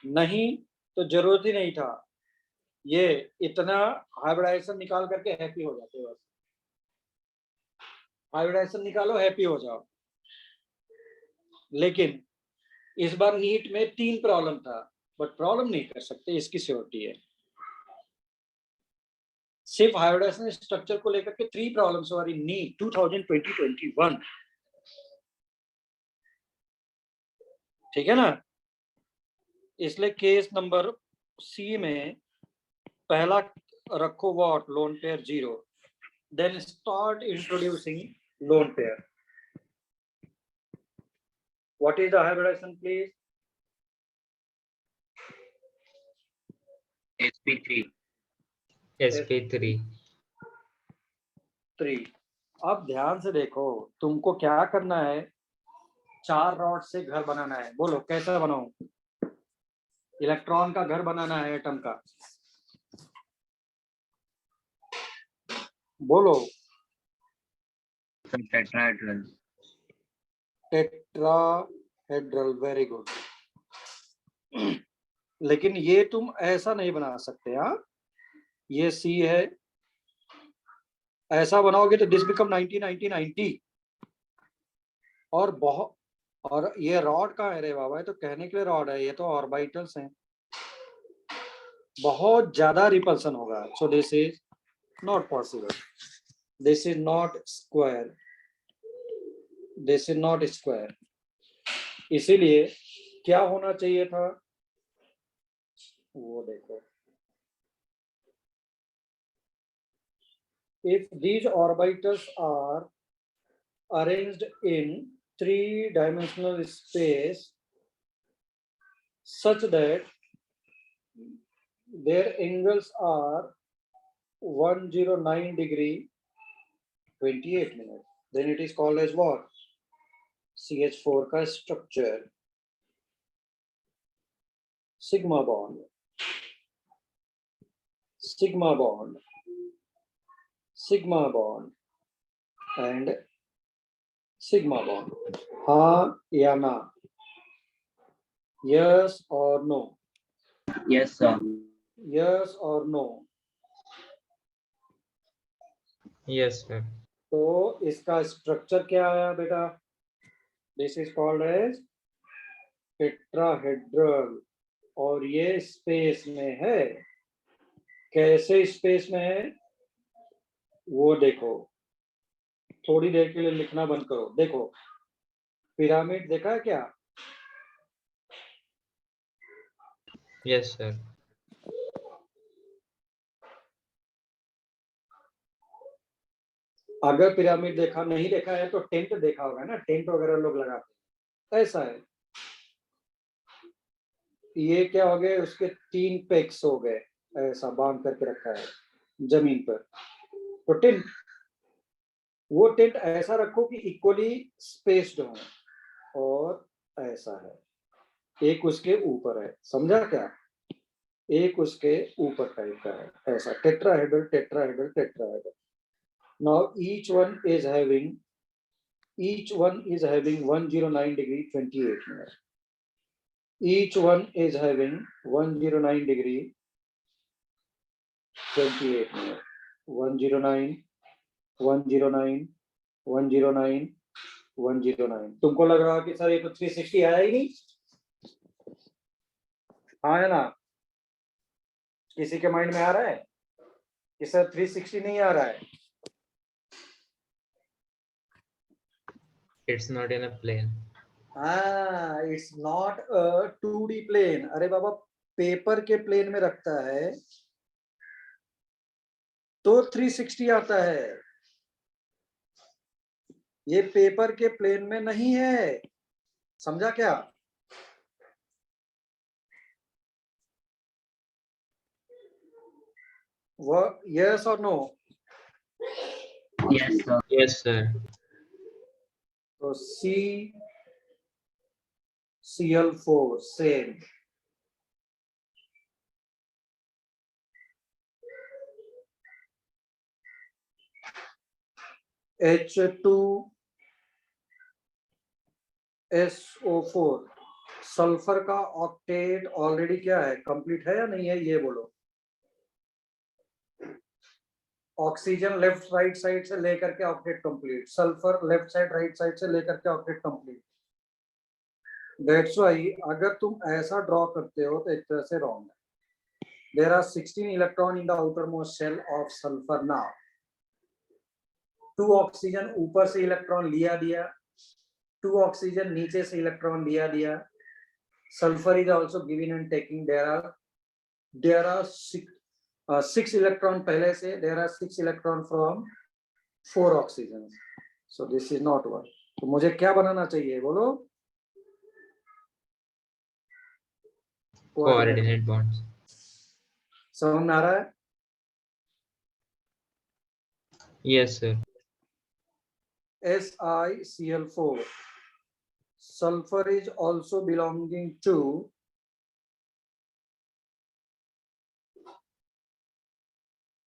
नहीं तो जरूरत ही नहीं था। ये इतना हाइब्रिडाइजेशन निकाल करके हैप्पी हो जाते हो, बस हाइब्रिडाइजेशन निकालो हैप्पी हो जाओ। लेकिन इस बार नीट में 3 प्रॉब्लम था, बट प्रॉब्लम नहीं कर सकते, इसकी सिक्योरिटी है। सिर्फ हाइब्रिडाइजेशन स्ट्रक्चर को लेकर के 3 प्रॉब्लम्स हमारी नीट 2020-21। ठीक है ना? इसलिए केस नंबर सी में पहला रखो what? Lone pair 0। Then start introducing lone pair. What is the hybridisation please? sp3. sp3. 3। अब ध्यान से देखो, तुमको क्या करना है? 4 रॉड से घर बनाना है। बोलो कैसा बनाऊं? इलेक्ट्रॉन का घर बनाना है, एटम का। बोलो। Some tetrahedral. Tetrahedral, very good. लेकिन ये तुम ऐसा नहीं बना सकते। हाँ, ये सी है, ऐसा बनाओगे तो दिस बिकम 90-90-90। और बहुत, और ये रॉड कहाँ है रे बाबा? ये तो कहने के लिए रॉड है, ये तो ऑर्बिटल्स हैं। बहुत ज्यादा रिपल्सन होगा। सो this is not possible. This is not square, this is not square. इसीलिए क्या होना चाहिए था? वो देखो, if these orbitals are arranged in 3-dimensional space such that their angles are 109 degree 28 minutes, then it is called as what? CH4 का structure, sigma bond, sigma bond, sigma bond and sigma bond. हाँ या ना? Yes or no? Yes, sir. Yes or no? Yes, sir. तो इसका structure क्या आया बेटा? This is called as tetrahedral, और ये स्पेस में है। कैसे स्पेस में है वो देखो। थोड़ी देर के लिए लिखना बंद करो। देखो, पिरामिड देखा है क्या? Yes, sir. अगर पिरामिड देखा नहीं देखा है तो टेंट देखा होगा ना, टेंट वगैरह लोग लगाते हैं, ऐसा है। ये क्या हो गए, उसके 3 पेक्स हो गए, ऐसा बांध करके रखा है जमीन पर। तो टेंट, वो टेंट ऐसा रखो कि इक्वली स्पेस्ड हो, और ऐसा है, एक उसके ऊपर है, समझा क्या? एक उसके ऊपर टाइप का है, ऐसा tetrahedral tetrahedral tetrahedral. Now each one is having 109 degree 28 minutes. Each one is having 109 degree 28 minutes. 109 109 109 109। तुमको लग रहा है कि सर ये तो 360 आया ही नहीं? हाँ है ना? किसी के माइंड में आ रहा है कि सर 360 नहीं आ रहा है? It's not in a plane. हाँ, it's not a 2D plane. अरे बाबा, पेपर के प्लेन में रखता है तो 360 आता है, ये पेपर के प्लेन में नहीं है, समझा क्या? वो यस और no? Yes, sir. Yes, sir. तो CL4 सेम। H2SO4, सल्फर का ऑक्टेट ऑलरेडी क्या है, कंप्लीट है या नहीं है, ये बोलो। ऑक्सीजन लेफ्ट राइट साइड से लेकर के octet complete, sulphur left side right side से लेकर के ऑक्टेट कंप्लीट। दैट्स व्हाई अगर तुम ऐसा ड्रॉ करते हो तो एक तरह से रॉन्ग है। There are 16 electron in the outer most shell of sulphur. Now 2 oxygen ऊपर से इलेक्ट्रॉन लिया दिया, 2 ऑक्सीजन नीचे से इलेक्ट्रॉन लिया दिया। Sulphur is also given and taking. There are 6 electron पहले से, there are 6 electron from 4 oxygen. So this is not one. तो मुझे क्या बनाना चाहिए बोलो? Coordinate bonds. समझ में आ रहा है? Yes, sir. SiCl4. Sulfur is also belonging to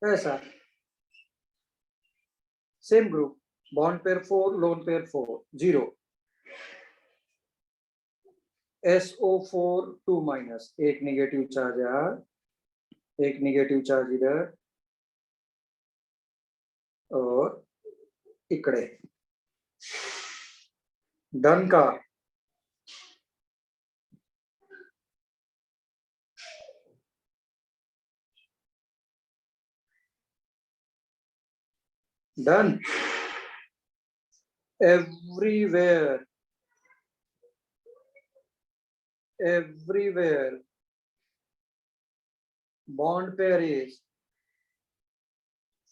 ऐसा same group, bond pair 4, lone pair 4, 0। SO4 2 minus, एक नेगेटिव चार्ज यार, एक नेगेटिव चार्ज इधर और इकड़े। डन का? Done. everywhere bond pair is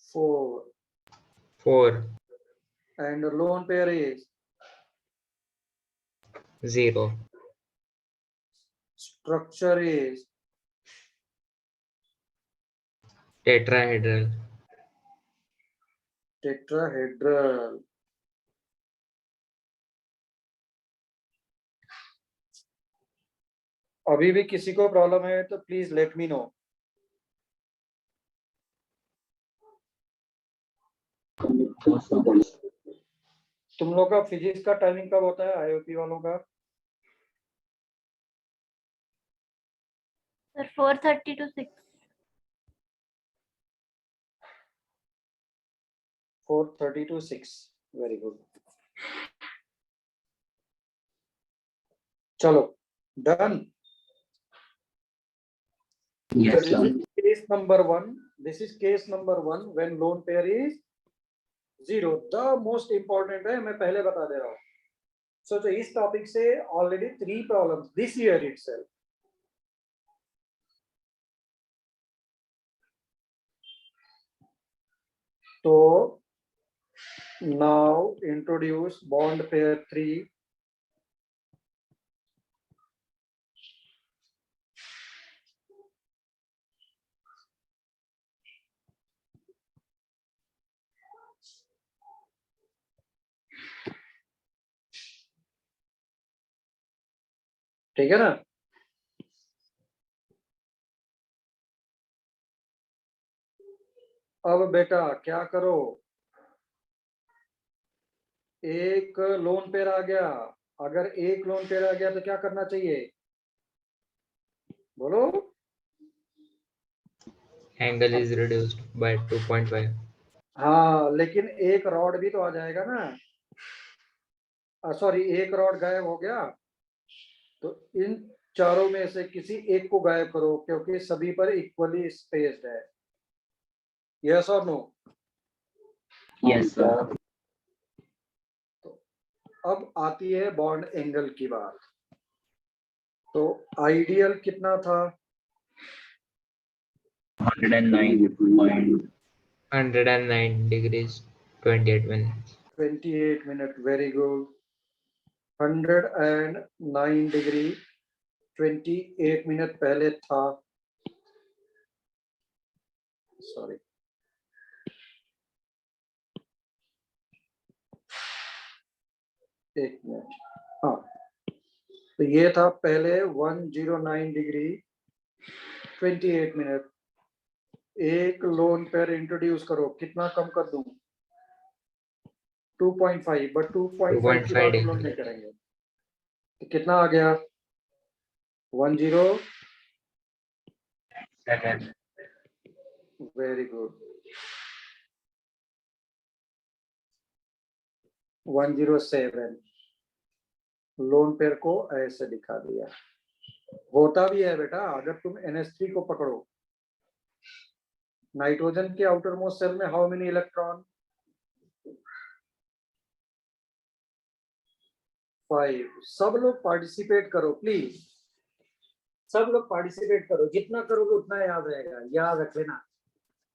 4 4, and lone pair is 0. structure is Tetrahedral. tetrahedral। अभी भी किसी को प्रॉब्लम है तो प्लीज लेट मी नो। तुम लोग का फिजिक्स का टाइमिंग कब होता है, आईओपी वालों का? Sir 4:30 to 6। 432 6. Very good. चलो, done. Yes, So sir. this is case number 1. This is case number 1 when lone pair is 0. The most important है, मैं पहले बता दे रहा हूँ. So इस टॉपिक से already 3 problems this year itself. So now introduce bond pair 3. ठीक है ना? अब बेटा क्या करो, एक लोन पेयर आ गया. अगर एक लोन पेयर आ गया तो क्या करना चाहिए, बोलो. Angle is reduced by 2.5. हाँ, लेकिन एक रॉड भी तो आ जाएगा ना. सॉरी, एक रॉड गायब हो गया तो इन चारों में से किसी एक को गायब करो, क्योंकि सभी पर इक्वली स्पेस्ड है. यस और नो? Yes, sir. अब आती है बॉन्ड एंगल की बात. तो आइडियल कितना था? 109. 109 degrees, 28 minutes. 28 minute. Very good. 109 degree 28 minute पहले था. सॉरी, एक मिनट. हाँ, तो ये था पहले 109 डिग्री 28 मिनट. एक लोन पेयर इंट्रोड्यूस करो. कितना कम कर दूं? 2.5. बट 2.5 की 2.5 बात हम लोग नहीं करेंगे. तो कितना आ गया? 10. 7. Very good. 107. लोन पेयर को ऐसे दिखा दिया. होता भी है बेटा, अगर तुम NH3 को पकड़ो, नाइट्रोजन के आउटर मोस्ट सेल में हाउ मेनी इलेक्ट्रॉन? 5. सब लोग पार्टिसिपेट करो प्लीज. सब लोग पार्टिसिपेट करो. जितना करोगे उतना याद रहेगा. याद रख लेना,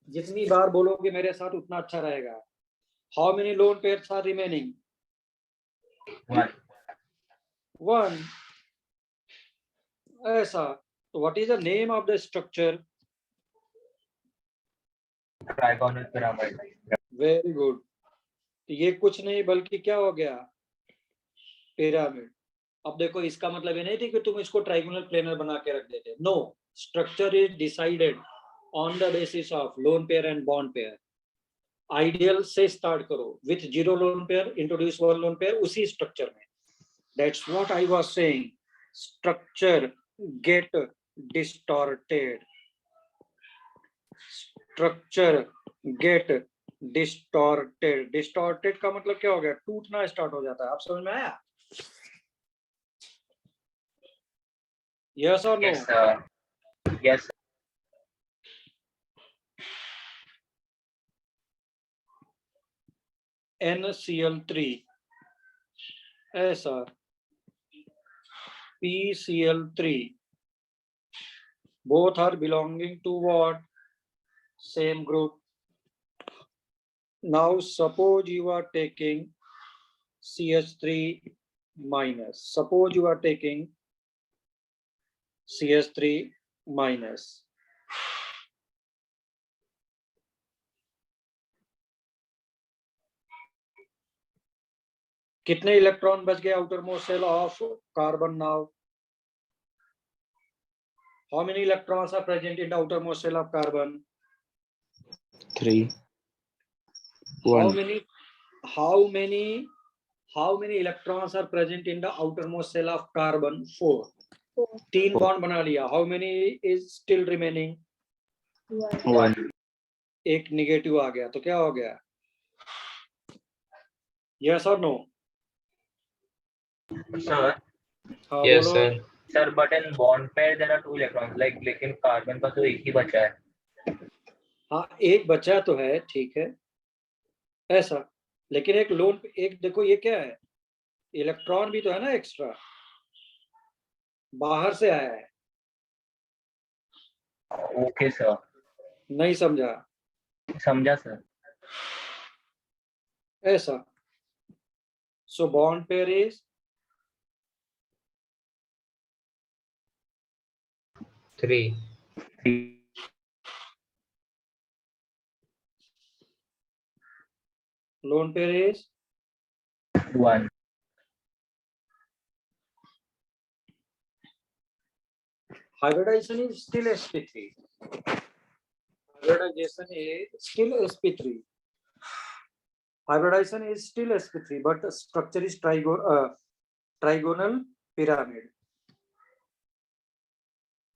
जितनी बार बोलोगे मेरे साथ उतना अच्छा रहेगा. How many lone pairs are remaining? 1. ऐसा. तो what is the name of the structure? Trigonal pyramid. Very good. तो ये कुछ नहीं बल्कि क्या हो गया? पिरामिड. अब देखो, इसका मतलब ये नहीं थी कि तुम इसको ट्राइगोनल प्लेनर बना के रख देते. No, structure is decided on the basis of lone pair and bond pair. Ideal से स्टार्ट करो. With 0 lone pair introduce 1 lone pair. उसी स्ट्रक्चर में. That's what I was saying. Structure get distorted. Structure get distorted. Distorted का मतलब क्या हो गया? टूटना स्टार्ट हो जाता है. आप समझ में आया? यस और no? Yes, sir. Yes, sir. NCl3 ऐसा. PCl3. both are belonging to what? Same group. Now suppose you are taking CH3 minus. Suppose you are taking CH3 minus. कितने इलेक्ट्रॉन बच गए outer most shell of carbon now? How many electrons are present in the outermost cell of carbon? 3. How 1. many electrons are present in the outermost cell of carbon? 4. 3 bond बना लिया. How many is still remaining? 1. एक negative आ गया. तो क्या हो गया? Yes और no? Sir हाँ Yes, बोलो। sir. Sir but in bond pair there are 2 electrons like, लेकिन कार्बन का तो एक ही बचा है। हाँ एक बचा तो है, ठीक है ऐसा, लेकिन एक लोन, एक देखो ये क्या है, इलेक्ट्रॉन भी तो है ना एक्स्ट्रा, बाहर से आया है। ओके सर, नहीं समझा? समझा सर। ऐसा, so bond pair is 3. Lone pair is 1. hybridization is still sp3. Hybridization is still sp3. Hybridization is still sp3, but the structure is trigonal pyramid.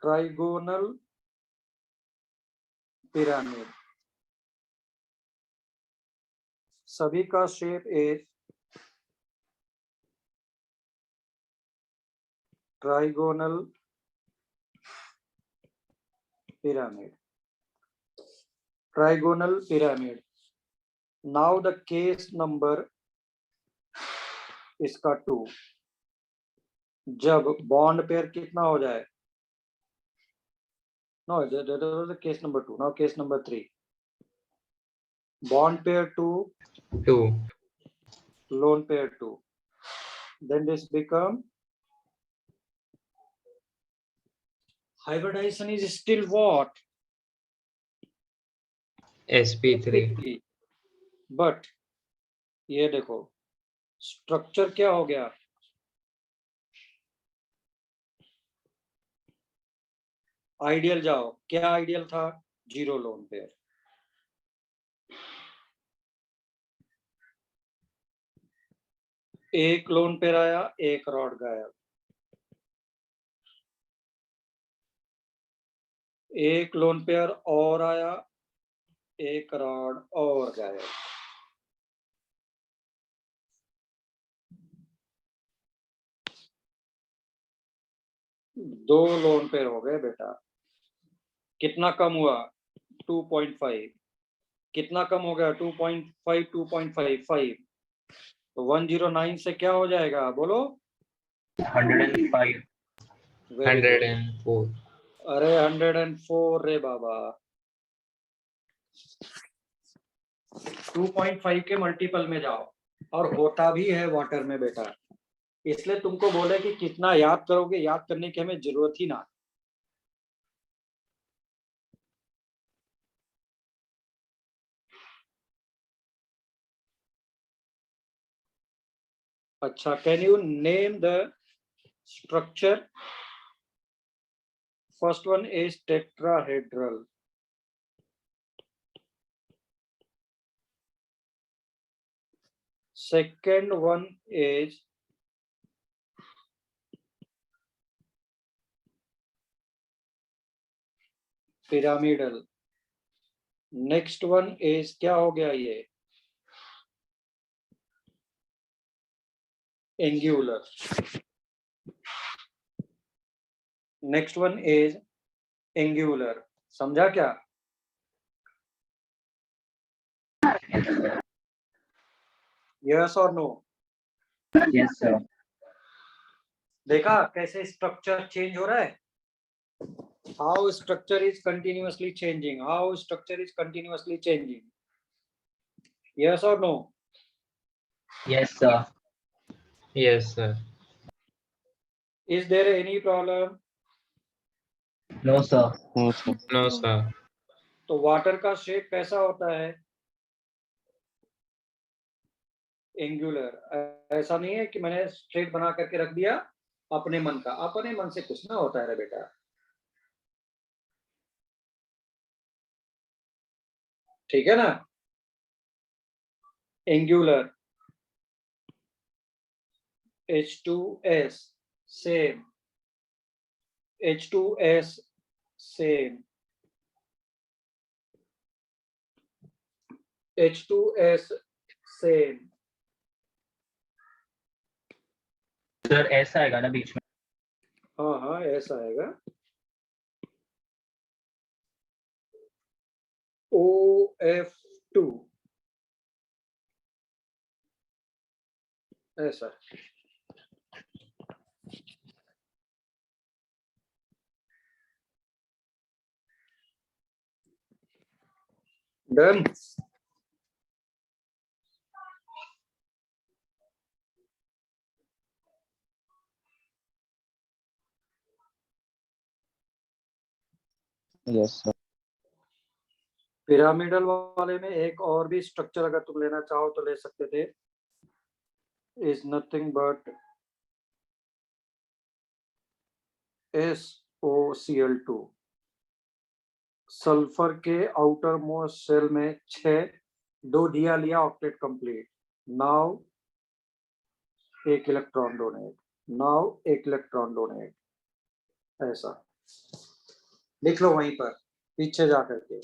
Trigonal pyramid. सभी का shape is trigonal pyramid. Trigonal pyramid. Now the case number इसका 2, जब bond pair कितना हो जाए, no that was the case number 2. Now case number 3, bond pair 2, 2. lone pair 2, then this become hybridization is still what? sp3. But ये देखो structure क्या हो गया, आइडियल जाओ, क्या आइडियल था? 0 लोन पेयर। एक लोन पेयर आया, एक रॉड गायब। एक लोन पेयर और आया, एक रॉड और गायब। दो लोन पेयर हो गए बेटा। कितना कम हुआ? 2.5। कितना कम हो गया? 2.5 2.55। तो 109 से क्या हो जाएगा बोलो? 105. Very good. 104. अरे 104 रे बाबा। 2.5 के मल्टीपल में जाओ, और होता भी है वाटर में बेटा, इसलिए तुमको बोले कि कितना याद करोगे, याद करने की हमें जरूरत ही ना। अच्छा, can you name the structure? First one is tetrahedral, second one is pyramidal, next one is क्या हो गया ये? angular, next one is angular। समझा क्या? yes or no? Yes sir. देखा कैसे स्ट्रक्चर चेंज हो रहा है? How structure is continuously changing, how structure is continuously changing. yes or no? Yes sir. Yes, sir. Is there any problem? No sir. No, sir. No, sir. तो water का shape कैसा होता है? Angular. ऐसा नहीं है कि मैंने स्ट्रेट बना करके रख दिया अपने मन का, अपने मन से कुछ ना होता है रे बेटा, ठीक है ना? Angular, H2S same, H2S same, H2S same, sir ऐसा आएगा ना बीच में? हाँ हाँ ऐसा आएगा, OF2 ऐसा। डन। Yes, sir. पिरामिडल वाले में एक और भी स्ट्रक्चर अगर तुम लेना चाहो तो ले सकते थे, is nothing but SOCl2। Sulphur के आउटर मोस्ट सेल में 6, 2 दिया लिया, ऑक्टेट कंप्लीट। नाउ एक इलेक्ट्रॉन डोनेट, नाउ एक इलेक्ट्रॉन डोनेट, ऐसा लिख लो वहीं पर पीछे जा करके।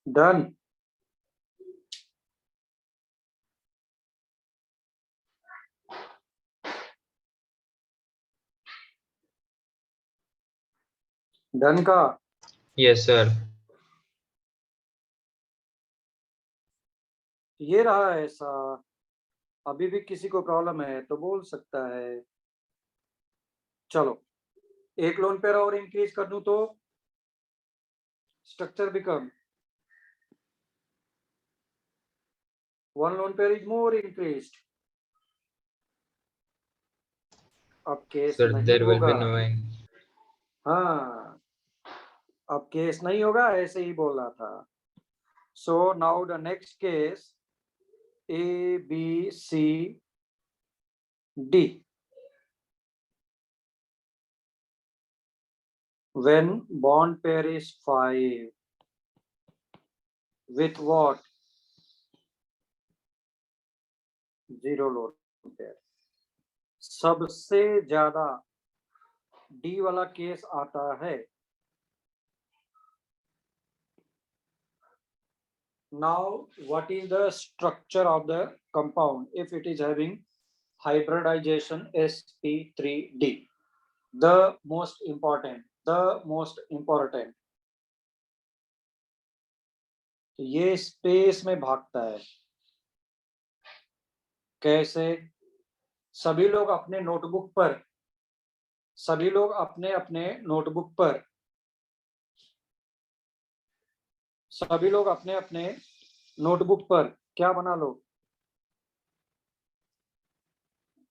डन। डन का। Yes, sir. ये रहा ऐसा। अभी भी किसी को प्रॉब्लम है तो बोल सकता है। चलो एक लोन पेयर और इंक्रीज कर दूं तो structure become 1 lone pair is more increased. अब केस Sir, नहीं there will be होगा। no end. हाँ अब केस नहीं होगा, ऐसे ही बोल रहा था। So now the next case ABCD। when bond pair is 5 with what? 0 lone pair। सबसे ज्यादा D वाला केस आता है। Now what is the structure of the compound if it is having hybridization sp3d? The most important ये space में भागता है। कैसे? सभी लोग अपने अपने नोटबुक पर क्या बना लो?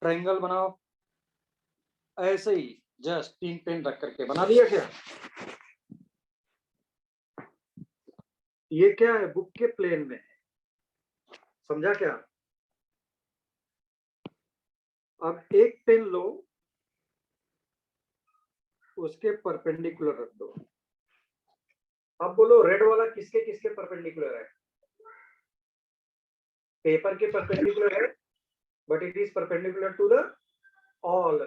ट्रायंगल बनाओ। ऐसे ही जस्ट 3 पेन रख करके बना लिया क्या? ये क्या है? बुक के प्लेन में है, समझा क्या? अब एक पेन लो, उसके परपेंडिकुलर रख दो। अब बोलो रेड वाला किसके किसके परपेंडिकुलर है? पेपर के परपेंडिकुलर है, but it is perpendicular to the all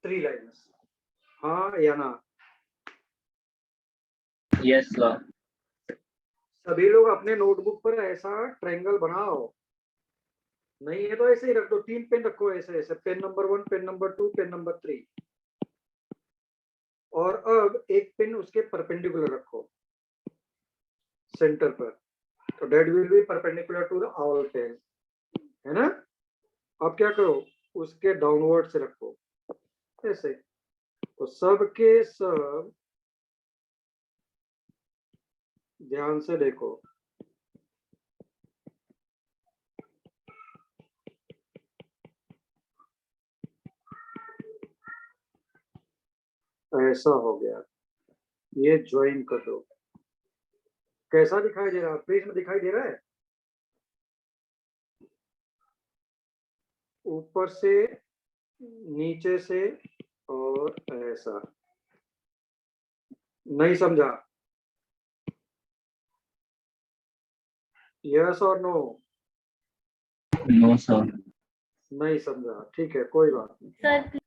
3 lines. हाँ या ना? Yes sir. सभी लोग अपने नोटबुक पर ऐसा ट्रायंगल बनाओ। नहीं है तो ऐसे ही रख दो, 3 पेन रखो ऐसे ऐसे, PAN number 1, PAN number 2, PAN number 3। और अब एक पेन उसके परपेंडिकुलर रखो सेंटर पर, तो that will be perpendicular to the all pen, है ना? अब क्या करो, उसके डाउनवर्ड से रखो ऐसे। तो सब के सब ध्यान से देखो, ऐसा हो गया। ये ज्वाइन कर दो। कैसा दिखाई दे रहा है? पेज में दिखाई दे रहा है? ऊपर से, नीचे से और ऐसा। नहीं समझा? यस और नो? No sir. नहीं समझा, ठीक है कोई बात नहीं। सर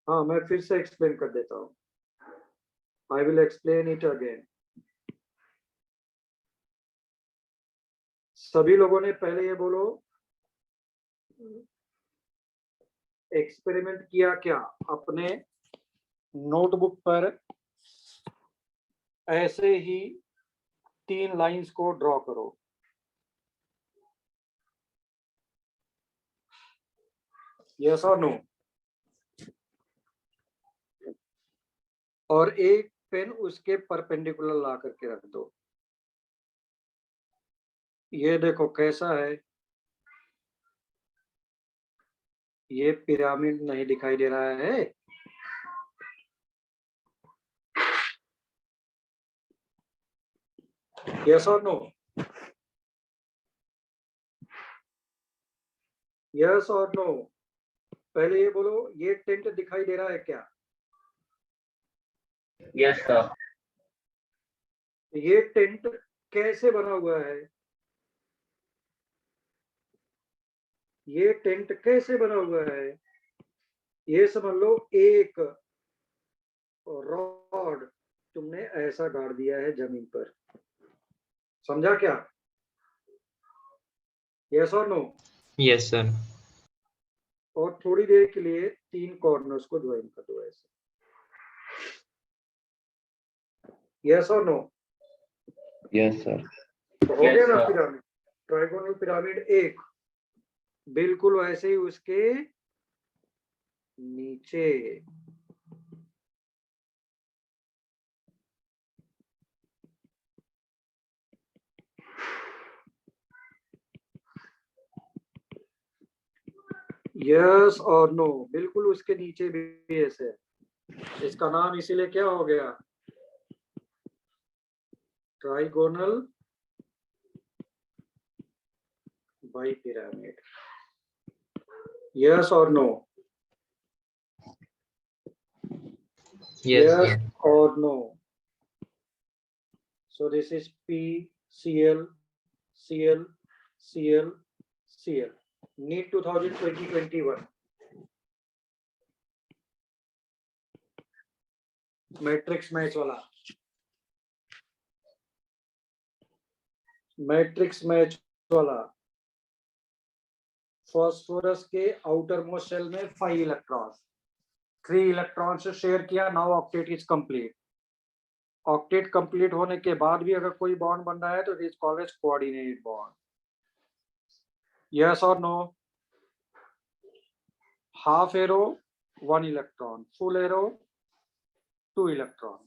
हाँ मैं फिर से एक्सप्लेन कर देता हूँ। I will explain it again. सभी लोगों ने पहले ये बोलो, एक्सपेरिमेंट किया क्या? अपने नोटबुक पर ऐसे ही 3 लाइंस को ड्रॉ करो. यस और नो? और एक पेन उसके परपेंडिकुलर ला करके रख दो. ये देखो कैसा है, ये पिरामिड नहीं दिखाई दे रहा है? यस और नो? यस और नो? पहले ये बोलो, ये टेंट दिखाई दे रहा है क्या? Yes sir. ये टेंट कैसे बना हुआ है? ये टेंट कैसे बना हुआ है? ये समझ लो, एक रॉड तुमने ऐसा गाड़ दिया है जमीन पर. समझा क्या? यस और नो? Yes, sir. और थोड़ी देर के लिए 3 कॉर्नर्स को ज्वाइन कर दो ऐसे. यस और नो? Yes, sir. तो हो Yes, गया ना sir. पिरामिड, ट्राइगोनल पिरामिड एक. बिल्कुल वैसे ही उसके नीचे यस और नो? बिल्कुल उसके नीचे भी ऐसे. इसका नाम इसीलिए क्या हो गया? Trigonal by pyramid. यस और no? Yes, sir. or no? So this is P, Cl, Cl, Cl, Cl. NEET 2020-21. Matrix match वाला. मैट्रिक्स मैच वाला. फॉस्फोरस के आउटर मोस्ट शेल में 5 इलेक्ट्रॉन्स, 3 इलेक्ट्रॉन से शेयर किया. Now octet is complete. Octet complete होने के बाद भी अगर कोई बॉन्ड बन रहा है तो it is called as coordinate bond. Yes और no? Half arrow 1 electron, full arrow 2 electron.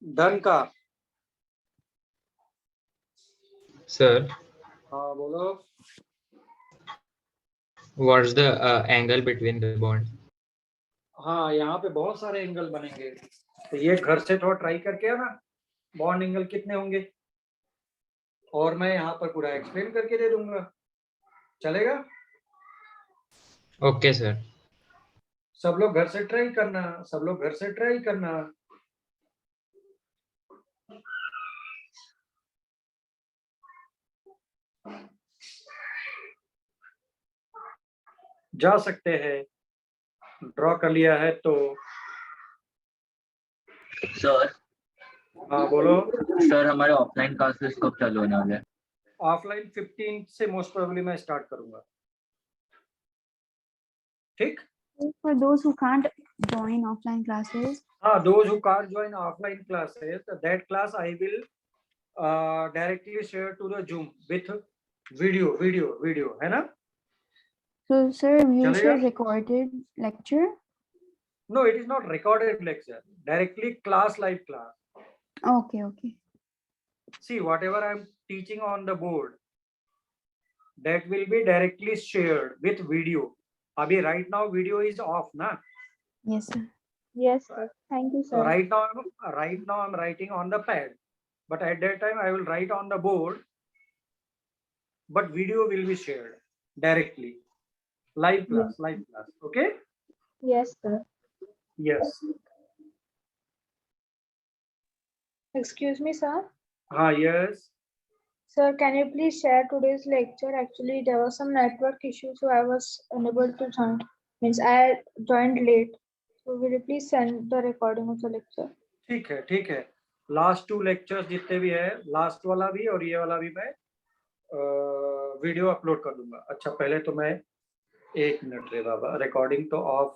Done का? Sir, हाँ बोलो. what's the angle between the bond? हाँ, यहाँ पे बहुत सारे एंगल बनेंगे, तो ये घर से थोड़ा ट्राई करके आना, बॉन्ड एंगल कितने होंगे, और मैं यहाँ पर पूरा एक्सप्लेन करके दे दूंगा. चलेगा? Okay, sir. सब लोग घर से ट्राई करना, सब लोग घर से ट्राई करना. जा सकते हैं. ड्रॉ कर लिया है तो सर. हाँ बोलो. सर हमारे ऑफलाइन क्लासेस कब चालू होने वाले हैं? ऑफलाइन 15 से मोस्ट प्रोबेबली मैं स्टार्ट करूंगा. ठीक. For those who can't join offline classes, हाँ, those who can't join offline classes, that class I will directly share to the Zoom with video, है ना? so sir, we चलेगा? share recorded lecture. No, it is not recorded lecture. Directly class, live class. Okay, okay. See, whatever I am teaching on the board, that will be directly shared with video. Abhi right now video is off, na? Yes, sir. Yes, sir. Thank you, So sir. right now I'm writing on the pad, but at that time I will write on the board, but video will be shared directly. Live class, okay? Yes, sir. Yes. Excuse me, sir. Yes. Sir, can you please share today's lecture? Actually, there was some network issue, so I was unable to join. Means I joined late. So will you please send the recording of the lecture? ठीक है last 2 lectures जितने भी है, last वाला भी और ये वाला भी मैं वीडियो अपलोड कर दूंगा। अच्छा पहले तो मैं 1 मिनट रे बाबा, रिकॉर्डिंग तो ऑफ